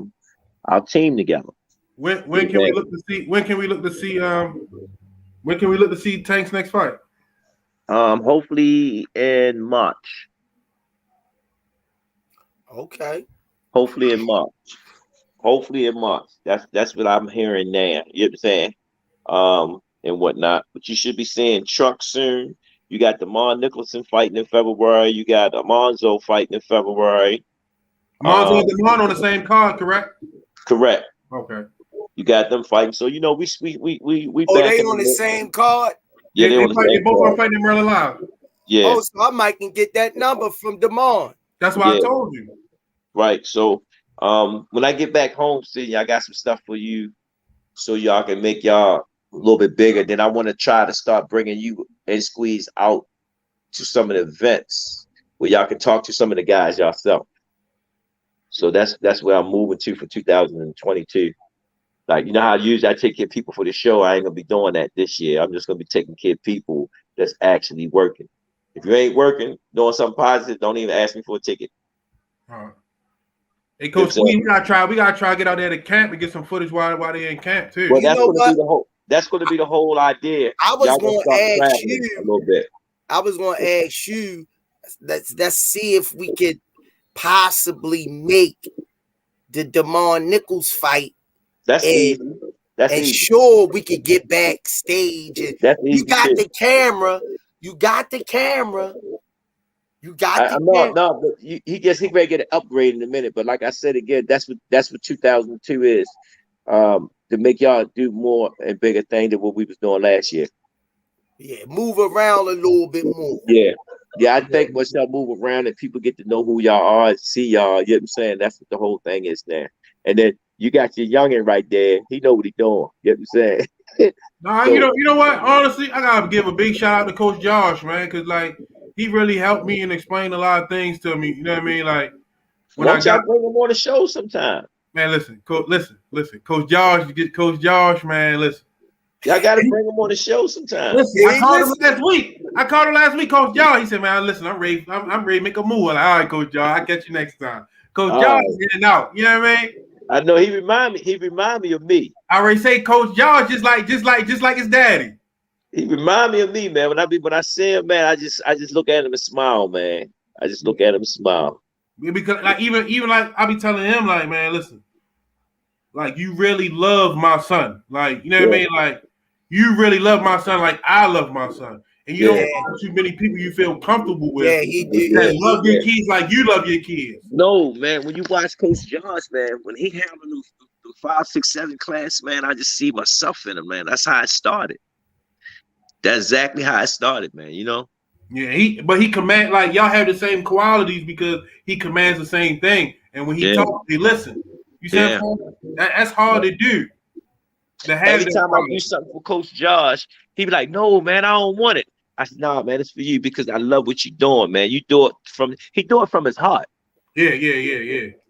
team together. When can we look to see Tank's next fight? Hopefully in March. Okay. Hopefully in March. That's what I'm hearing now. You know what I'm saying? And whatnot. But you should be seeing Truck soon. You got Demond Nicholson fighting in February. You got Alonzo fighting in February. Alonzo and Demond on the same card, correct? Correct. Okay. You got them fighting. So you know we. Oh, they on the same card? Yeah, they both are fighting in Maryland Live. Yeah. Oh, so I might can get that number from Demond. That's why I told you. Right. So When I get back home, see, I got some stuff for you, so y'all can make y'all a little bit bigger. Then I want to try to start bringing you and Squeeze out to some of the events where y'all can talk to some of the guys yourself. So that's where I'm moving to for 2022. Like, you know how usually I take care of people for the show. I ain't gonna be doing that this year. I'm just gonna be taking care of people that's actually working. If you ain't working, doing something positive, don't even ask me for a ticket. All right. Hey, Coach, we gotta try to get out there to camp and get some footage while they're in camp too. Well, that's gonna be the whole idea. I was gonna ask you a little bit. I was gonna ask you. Let's see if we could possibly make the Damon Nichols fight. That's easy. That's and easy. Sure, we could get backstage. And that's easy. You got the camera. You got the camera. You got the camera. No, but he ready to get an upgrade in a minute. But like I said again, that's what 2002 is. To make y'all do more and bigger thing than what we was doing last year. Yeah, move around a little bit more. Yeah, I think once y'all move around and people get to know who y'all are and see y'all, you know what I'm saying? That's what the whole thing is there. And then you got your youngin right there. He know what he doing. You know what I'm saying? Nah, so, you know what? Honestly, I gotta give a big shout out to Coach Josh, man, because like he really helped me and explained a lot of things to me. You know what I mean? Like when I got bring him on the show sometime. Man, listen, Coach Josh, you get Coach Josh, man. Listen. Y'all gotta bring him on the show sometime. Listen, I called him last week. Coach Josh. He said, "Man, listen, I'm ready to make a move." I'm like, all right, Coach Josh, I'll catch you next time. Coach Josh is in and out. You know what I mean? I know he remind me of me. I already say Coach Josh just like his daddy. He remind me of me, man. When I see him, man, I just look at him and smile, man. I just look at him and smile. Because like even like I be telling him, like, man, listen, like you really love my son. Like, you know what I mean? Like you really love my son like I love my son. And you don't find too many people you feel comfortable with that love your kids like you love your kids. No, man. When you watch Coach Josh, man, when he handled the 5, 6, 7 class, man, I just see myself in him, man. That's how it started. That's exactly how it started, man. You know? Yeah, he commands, like, y'all have the same qualities because he commands the same thing. And when he talks, he listens. You see that's hard to do. Every time I do something for Coach Josh, he be like, "No, man, I don't want it." I said, "Nah, man, it's for you because I love what you're doing, man. He do it from his heart." Yeah.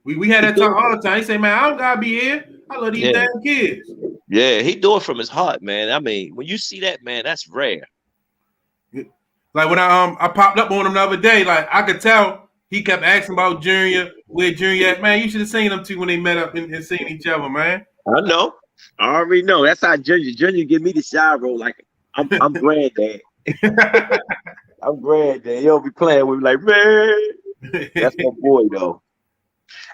We had that talk all the time. He said, "Man, I don't gotta be here. I love these damn kids." Yeah, he do it from his heart, man. I mean, when you see that, man, that's rare. Like when I popped up on him the other day, like I could tell he kept asking about Junior, where Junior at. Man, you should have seen them two when they met up and seen each other, man. I know. I already know. That's how Junior give me the shy roll. Like I'm granddad. I'm granddad. He'll be playing with me like, man. That's my boy though.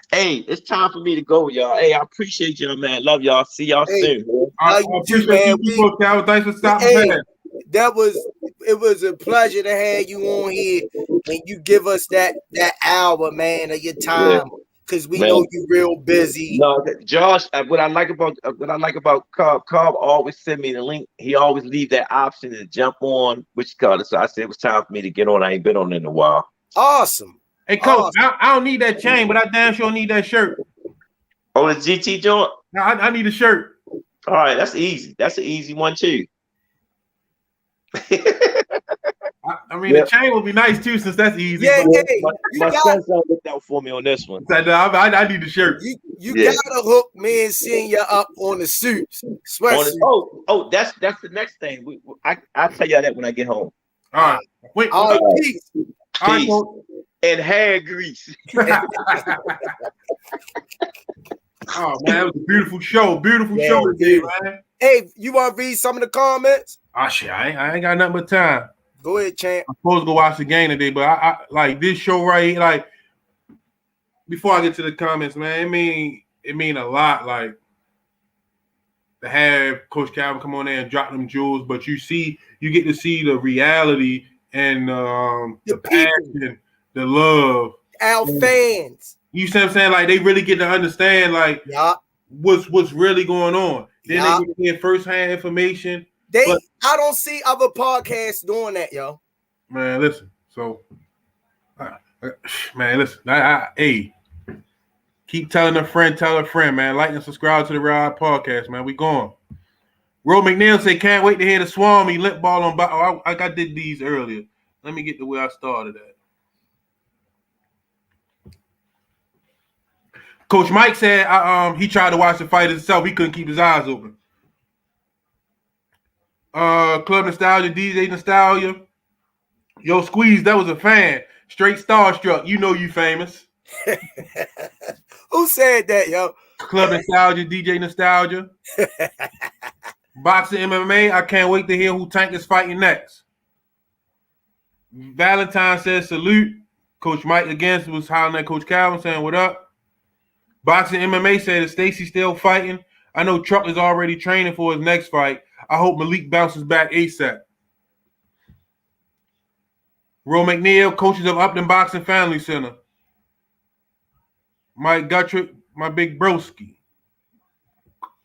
Hey, it's time for me to go, y'all. Hey, I appreciate y'all, man. Love y'all. See y'all soon, man. I appreciate you, Cal. Thanks for stopping by. It was a pleasure to have you on here and you give us that hour, man, of your time. Because we know you're real busy. No, Josh. What I like about Cobb always send me the link. He always leave that option to jump on which color. So I said it was time for me to get on. I ain't been on in a while. Awesome. Hey, Coach, I don't need that chain, but I damn sure need that shirt. Oh, the GT joint. No, I need a shirt. All right, that's easy. That's an easy one too. I mean, the chain will be nice too, since that's easy. Yeah, my son's looked out for me on this one. I need the shirt. You gotta hook me and Senior up on the suits. That's the next thing. I'll tell you that when I get home. All right. Wait. Peace. Peace. And hair grease. Oh man, that was a beautiful show. Beautiful show today, man. Hey, you want to read some of the comments? Oh shit, I ain't got nothing but time. Go ahead, champ. I'm supposed to go watch the game today, but I like this show right here. Like, before I get to the comments, man, it mean a lot. Like, to have Coach Calvin come on there and drop them jewels, but you get to see the reality and the passion, the love, our fans. You see what I'm saying? Like, they really get to understand like what's really going on. Then they get firsthand information. I don't see other podcasts doing that, yo. Man, listen. So, man, listen. Hey, Keep telling a friend, tell a friend, man. Like and subscribe to the Ride Podcast, man. We going. Ro McNeil say, can't wait to hear the Swami lip ball on. I did these earlier. Let me get to where I started at. Coach Mike said he tried to watch the fight himself. He couldn't keep his eyes open. Club Nostalgia, DJ Nostalgia. Yo, Squeeze, that was a fan. Straight starstruck. You know you famous. Who said that, yo? Club Nostalgia, DJ Nostalgia. Boxing MMA, I can't wait to hear who Tank is fighting next. Valentine says salute. Coach Mike again was hollering at Coach Calvin saying what up. Boxing MMA said is Stacy still fighting? I know Truck is already training for his next fight. I hope Malik bounces back ASAP. Ro McNeil, coaches of Upton Boxing Family Center. Mike Guttrick, my big broski.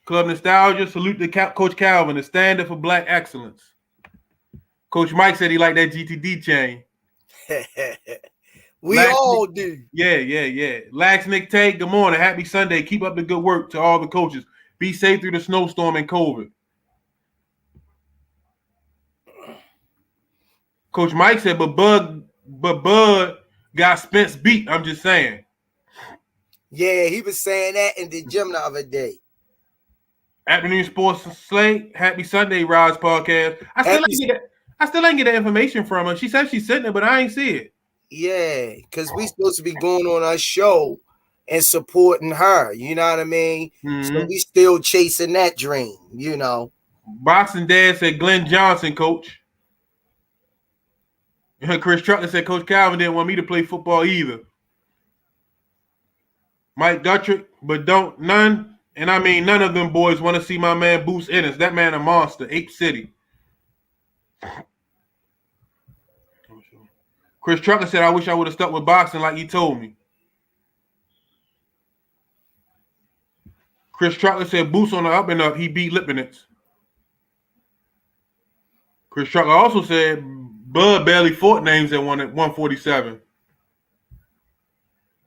Club Nostalgia, salute to Coach Calvin, the standard for black excellence. Coach Mike said he liked that GTD chain. We all do. Yeah. Lax Nick Tay, good morning. Happy Sunday. Keep up the good work to all the coaches. Be safe through the snowstorm and COVID. Coach Mike said, but Bud got Spence beat. I'm just saying. Yeah, he was saying that in the gym the other day. Afternoon Sports Slate. Happy Sunday, Rise Podcast. I still ain't get that information from her. She said she's sitting there, but I ain't see it. Yeah, because we supposed to be going on our show and supporting her. You know what I mean? Mm-hmm. So we still chasing that dream, you know. Boxing Dad said Glenn Johnson, coach. Chris Truckler said Coach Calvin didn't want me to play football either. Mike Guttrick, but none of them boys want to see my man Boost Ennis. That man a monster. Ape City. Chris Truckler said, I wish I would have stuck with boxing like he told me. Chris Truckler said, Boost on the up and up. He beat Lipinets. Chris Truckler also said, Bud barely fought names at 147.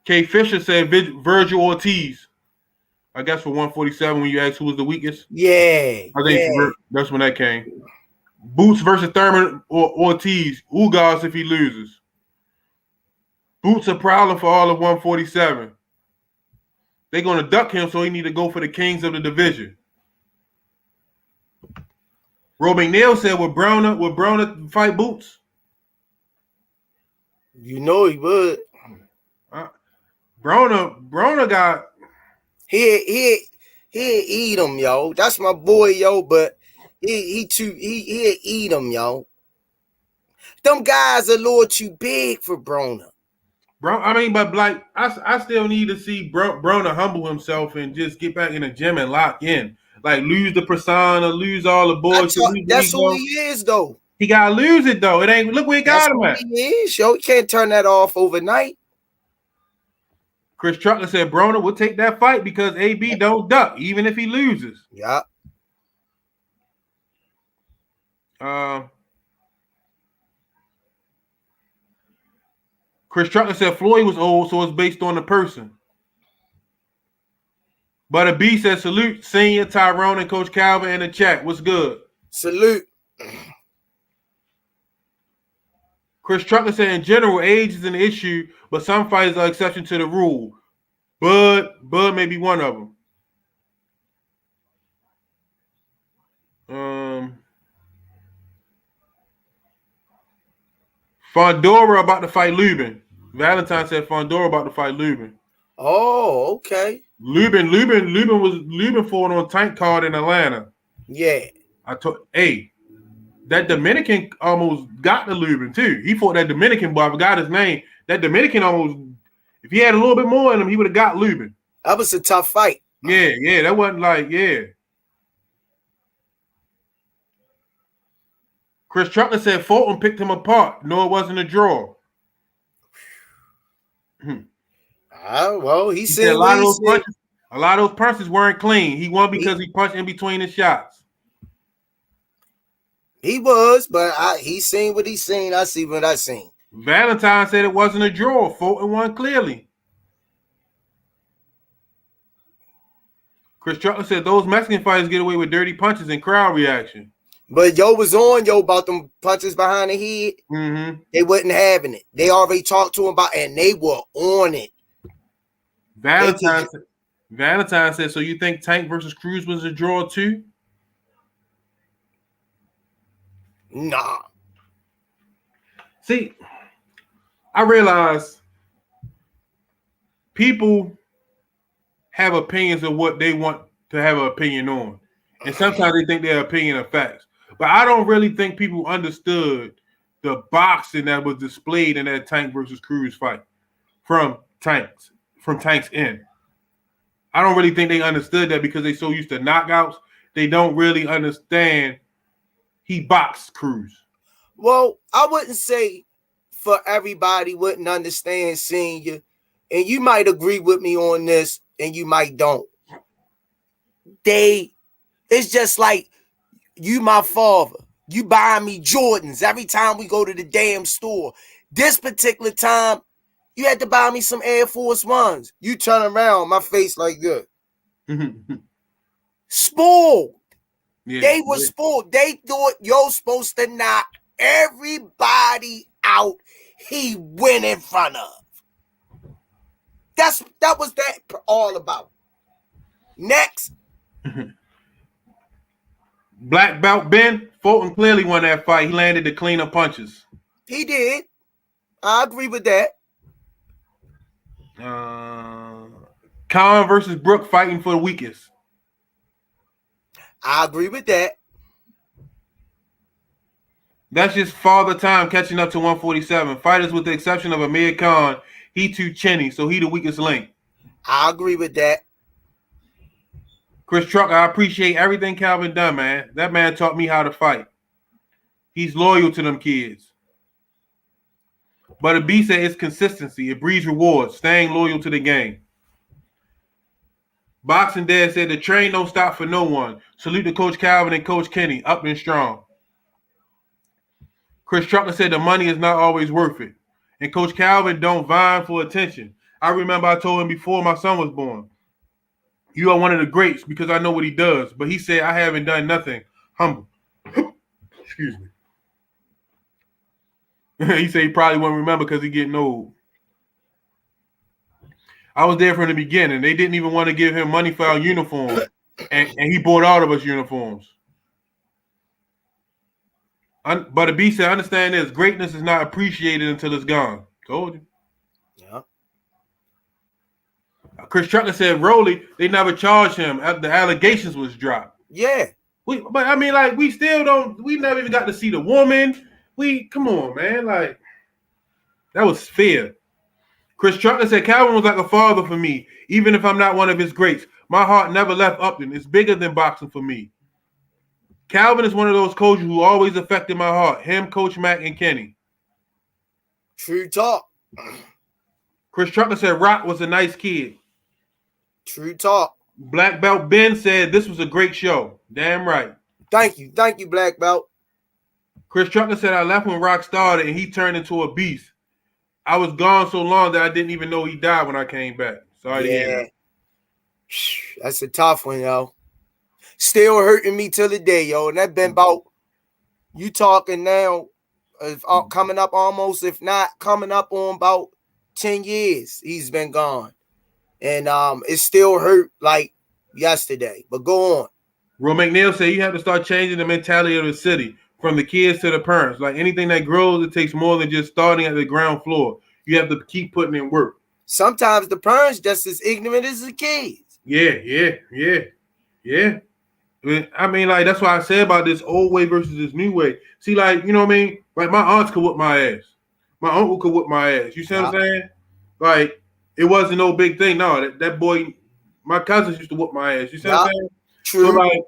K. Fisher said Virgil Ortiz. I guess for 147 when you asked who was the weakest. Yeah. I think that's when that came. Boots versus Thurman or Ortiz. Ugas if he loses. Boots a problem for all of 147. They're going to duck him, so he need to go for the kings of the division. Ro McNeil said, would Broner fight Boots? You know he would. Broner got... He eat him, yo. That's my boy, yo, but he eat him, yo. Them guys are a little too big for Broner. But like I still need to see Broner humble himself and just get back in the gym and lock in. Like lose the persona, lose all the bullshit. That's who he is, though. He gotta lose it though. It ain't look where he got him at. He is, yo. He can't turn that off overnight. Chris Truckler said Broner will take that fight because AB don't duck, even if he loses. Yeah. Chris Truckler said Floyd was old, so it's based on the person. But a B said salute Senior, Tyrone, and Coach Calvin in the chat. What's good? Salute. Chris Truckler said in general, age is an issue, but some fighters are exception to the rule. Bud may be one of them. Fondora about to fight Lubin. Valentine said Fondora about to fight Lubin. Oh, okay. Lubin fought on Tank card in Atlanta. Yeah. That Dominican almost got the Lubin too. He fought that Dominican boy. I forgot his name. That Dominican almost, if he had a little bit more in him, he would have got Lubin. That was a tough fight. Yeah. That wasn't like, yeah. Chris Truckler said Fulton picked him apart. No, it wasn't a draw. Well, he said a lot of those punches weren't clean. He won because he punched in between the shots. He was, but he seen what he seen. I see what I seen. Valentine said it wasn't a draw. Fulton won clearly. Chris Truckler said those Mexican fighters get away with dirty punches and crowd reaction. But yo was on about them punches behind the head. Mm-hmm. They wasn't having it. They already talked to him about, and they were on it. Valentine said, so you think Tank versus Cruz was a draw too? Nah. See, I realize people have opinions of what they want to have an opinion on. And sometimes they think their opinion are facts. But I don't really think people understood the boxing that was displayed in that Tank versus Cruz fight from Tank's end. I don't really think they understood that because they so used to knockouts. They don't really understand he boxed Cruz. Well, I wouldn't say for everybody wouldn't understand Senior. And you might agree with me on this and you might don't. It's just like you, my father. You buy me Jordans every time we go to the damn store. This particular time, you had to buy me some Air Force Ones. You turn around, my face like this. Spoiled. Yeah, They were spoiled. They thought you're supposed to knock everybody out he went in front of. That was that all about. Next. Black belt Ben Fulton clearly won that fight. He landed the cleaner punches. He did. I agree with that. Khan versus Brook fighting for the weakest. I agree with that. That's just father time catching up to 147. Fighters with the exception of Amir Khan, he too chinny, so he the weakest link. I agree with that. Chris Truck, I appreciate everything Calvin done, man. That man taught me how to fight. He's loyal to them kids. But a B said it's consistency. It breeds rewards, staying loyal to the game. Boxing Dad said the train don't stop for no one. Salute to Coach Calvin and Coach Kenny, up and strong. Chris Trucker said the money is not always worth it. And Coach Calvin don't vying for attention. I remember I told him before my son was born, you are one of the greats because I know what he does. But he said, I haven't done nothing. Humble. Excuse me. He said he probably won't remember because he's getting old. I was there from the beginning. They didn't even want to give him money for our uniform. And he bought all of us uniforms. But the B said, understand this. Greatness is not appreciated until it's gone. Told you. Yeah. Chris Trucker said, Rolly, they never charged him after the allegations was dropped. Yeah. But I mean, like, we never even got to see the woman. Come on, man. Like, that was fair. Chris Trucker said, Calvin was like a father for me, even if I'm not one of his greats. My heart never left Upton. It's bigger than boxing for me. Calvin is one of those coaches who always affected my heart. Him, Coach Mack, and Kenny. True talk. Chris Trucker said Rock was a nice kid. True talk. Black Belt Ben said this was a great show. Damn right. Thank you. Thank you, Black Belt. Chris Trucker said I left when Rock started and he turned into a beast. I was gone so long that I didn't even know he died when I came back. Sorry to hear that. That's a tough one, yo. Still hurting me till the day, yo. And that been about, you talking now, coming up almost, if not coming up on about 10 years he's been gone. And it still hurt like yesterday. But go on. Ro McNeil said you have to start changing the mentality of the city, from the kids to the parents. Like anything that grows, it takes more than just starting at the ground floor. You have to keep putting in work. Sometimes the parents just as ignorant as the kids. Yeah. I mean, like, that's why I said about this old way versus this new way. See, like, you know what I mean? Like, my aunts could whip my ass. My uncle could whip my ass. You see what I'm saying? Like, it wasn't no big thing. No, that boy, my cousins used to whip my ass. You see what I'm saying? True. So, like,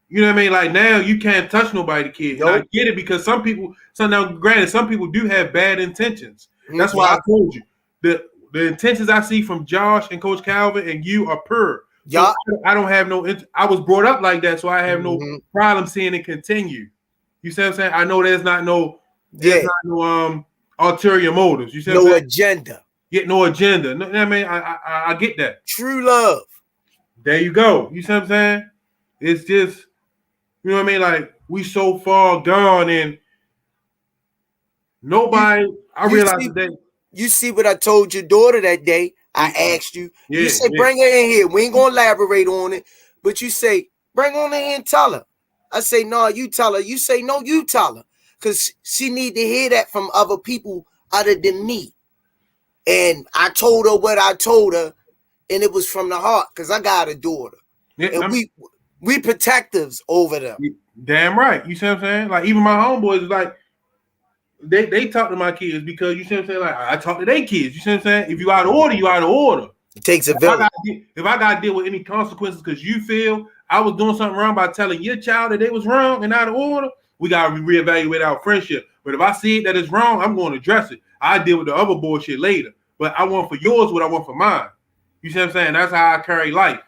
you know what I mean? Like, now you can't touch nobody, kid. Nope. And I get it because some people, now granted, some people do have bad intentions. That's why I told you. The intentions I see from Josh and Coach Calvin and you are pure. So I don't have no. I was brought up like that, so I have no problem seeing it continue. You see what I'm saying? I know there's not no ulterior motives. You see what I'm saying? Agenda. Get no agenda. No, I mean, I get that. True love. There you go. You see what I'm saying? It's just, you know what I mean? Like, we so far gone, and nobody, I realized today. You see what I told your daughter that day? I asked you. Yeah, you said, yeah. bring her in here. We ain't going to elaborate on it. But you say, bring her in here and tell her. I say, no, you tell her. You say, no, you tell her. Because she need to hear that from other people other than me. And I told her what I told her, and it was from the heart because I got a daughter. Yeah, and we protectives over them. Damn right. You see what I'm saying? Like, even my homeboys is like, they talk to my kids because, you see what I'm saying? Like, I talk to their kids. You see what I'm saying? If you out of order, you out of order. It takes a village. If I got to deal with any consequences because you feel I was doing something wrong by telling your child that they was wrong and out of order, we got to reevaluate our friendship. But if I see that it's wrong, I'm going to address it. I deal with the other bullshit later. But I want for yours what I want for mine. You see what I'm saying? That's how I carry life.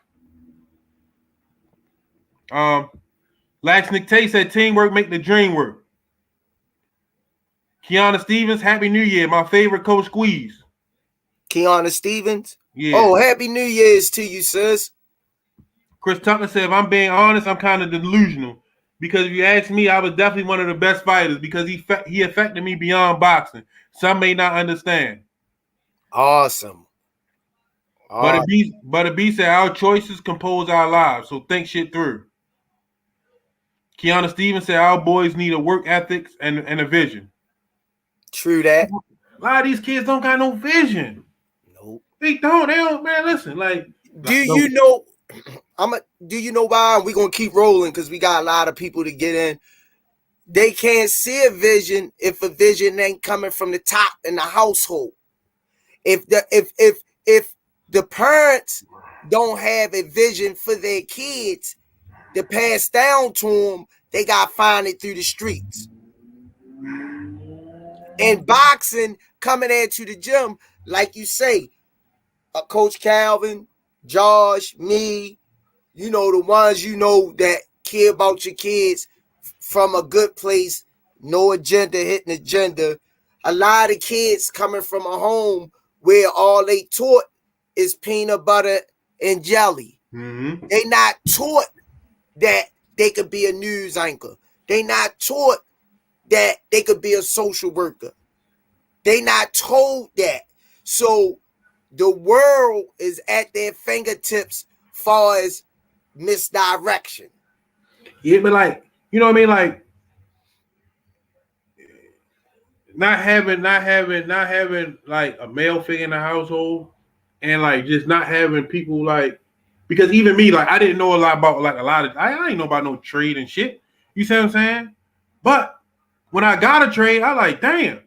Lax Nick Tate said, teamwork make the dream work. Kiana Stevens, Happy New Year. My favorite Coach Squeeze. Kiana Stevens? Yeah. Oh, Happy New Year's to you, sis. Chris Tucker said, if I'm being honest, I'm kind of delusional. Because if you ask me, I was definitely one of the best fighters because he affected me beyond boxing. Some may not understand. Awesome. But a B said, our choices compose our lives, so think shit through. Kiana Stevens said, our boys need a work ethics and a vision. True that. A lot of these kids don't got no vision. Nope. They don't, man. Listen, like, do you know why? We're gonna keep rolling because we got a lot of people to get in. They can't see a vision if a vision ain't coming from the top in the household. If the parents don't have a vision for their kids to pass down to them, they got to find it through the streets. And boxing, coming into the gym, like you say, Coach Calvin, Josh, me, you know, the ones you know that care about your kids from a good place, no agenda, hitting agenda. A lot of kids coming from a home where all they taught is peanut butter and jelly. Mm-hmm. They not taught that they could be a news anchor. They not taught that they could be a social worker. They not told that. So the world is at their fingertips far as misdirection. Yeah, but like, you know what I mean? Like, not having like a male figure in the household, and like just not having people like, because even me, like, I didn't know a lot about like I ain't know about no trade and shit. You see what I'm saying? But when I got a trade, I like, damn,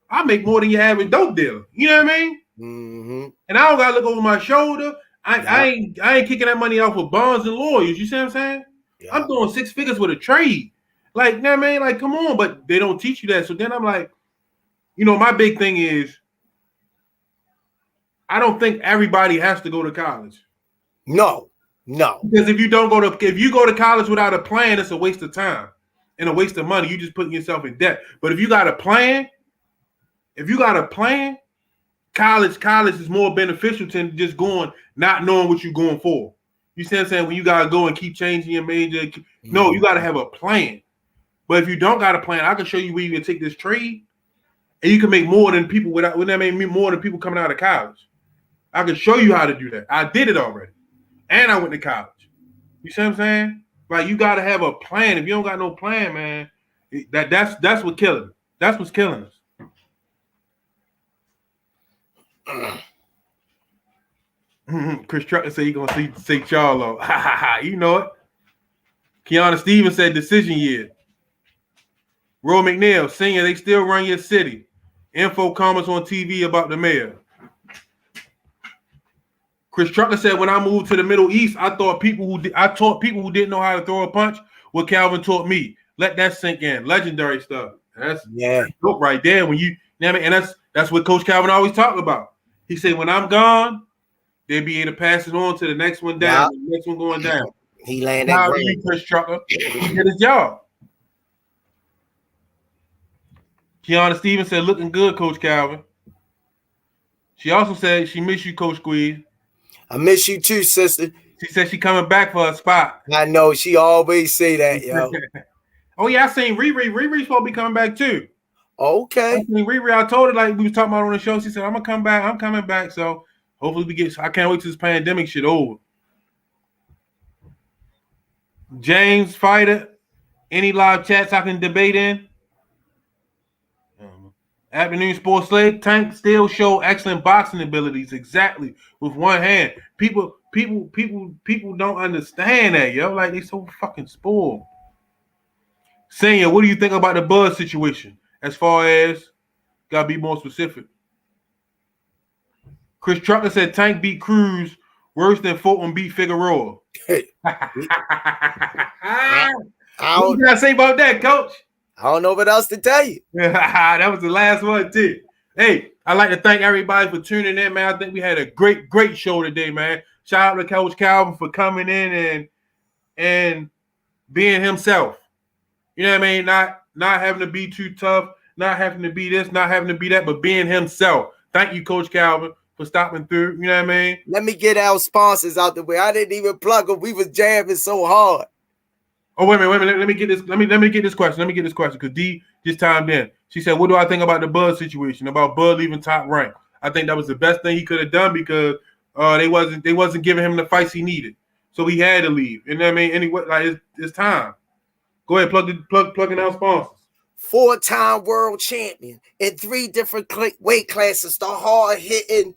I make more than your average dope dealer. You know what I mean? Mm-hmm. And I don't gotta look over my shoulder. I ain't kicking that money out for bonds and lawyers. You see what I'm saying? Yeah. I'm doing 6 figures with a trade. Like, you know what I mean? Like, come on, but they don't teach you that. So then I'm like, you know, my big thing is I don't think everybody has to go to college. No. Because if you go to college without a plan, it's a waste of time and a waste of money. You just putting yourself in debt. But if you got a plan, college is more beneficial than just going, not knowing what you're going for. You see what I'm saying? When you gotta go and keep changing your major. No, you gotta have a plan. But if you don't got a plan, I can show you where you can take this trade and you can make more than people more than people coming out of college. I can show you how to do that. I did it already. And I went to college. You see what I'm saying? Like, you gotta have a plan. If you don't got no plan, man, that's what's killing us. That's what's killing us. Chris Trucker said he gonna see Charlo. Ha ha ha. You know it. Kiana Stevens said decision year. Roy McNeil, senior, they still run your city. Info comments on TV about the mayor. Chris Trucker said, when I moved to the Middle East, I taught people who didn't know how to throw a punch what Calvin taught me. Let that sink in. Legendary stuff. That's dope right there. When you know what I mean? And that's what Coach Calvin always talked about. He said, when I'm gone, they'll be able to pass it on to the next one down, the next one going down. He landed great. Chris Trucker did his job. Kiana Stevens said, looking good, Coach Calvin. She also said she miss you, Coach Squeeze. I miss you too, sister. She said she coming back for a spot. I know she always say that, yo. Oh yeah, I seen Riri. Riri's supposed to be coming back too. Okay. I seen Riri. I told her like we was talking about on the show. She said I'm gonna come back. I'm coming back. So hopefully we get. I can't wait till this pandemic shit over. James Fighter. Any live chats I can debate in? Afternoon Sports Slave. Tank still show excellent boxing abilities. Exactly with one hand. People don't understand that, yo. Like they so fucking spoiled. Senior, what do you think about the Bud situation? As far as gotta be more specific. Chris Trucker said Tank beat Cruz worse than Fulton beat Figueroa. What did I say about that, Coach? I don't know what else to tell you. That was the last one, too. Hey, I'd like to thank everybody for tuning in, man. I think we had a great show today, man. Shout out to Coach Calvin for coming in and being himself. You know what I mean? Not having to be too tough, not having to be this, not having to be that, but being himself. Thank you, Coach Calvin, for stopping through. You know what I mean? Let me get our sponsors out the way. I didn't even plug them. We was jamming so hard. Oh, wait a minute. Let me get this. Let me get this question. Because D just chimed in. She said, "What do I think about the Bud situation? About Bud leaving Top Rank? I think that was the best thing he could have done because they wasn't giving him the fights he needed, so he had to leave. You know what I mean? Anyway, like it's time. Go ahead, plug in our sponsors. 4-time world champion in 3 different weight classes. The hard-hitting,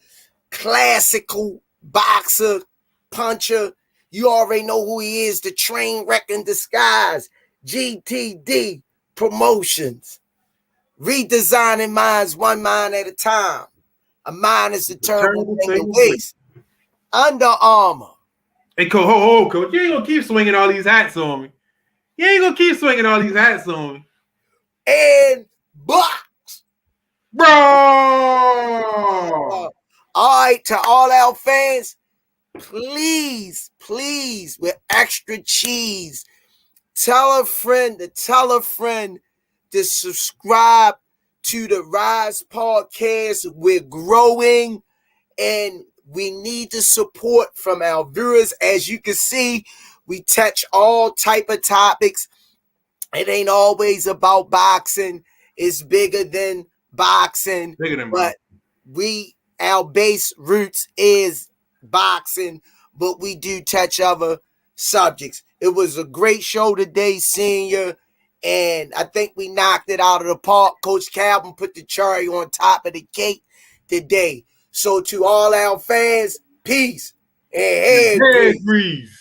classical boxer, puncher. You already know who he is, the train wreck in disguise. GTD Promotions. Redesigning minds one mind at a time. A mind is the terrible thing to waste. Under Armour. Hey, Coach, you ain't going to keep swinging all these hats on me. And Box. Bro! All right, to all our fans, please, with extra cheese, tell a friend to subscribe to the Rise Podcast. We're growing and we need the support from our viewers. As you can see, we touch all type of topics. It ain't always about boxing. It's bigger than boxing. But our base roots is boxing, but we do touch other subjects. It was a great show today, Senior, and I think we knocked it out of the park. Coach Calvin put the cherry on top of the cake today. So to all our fans, peace and head grease.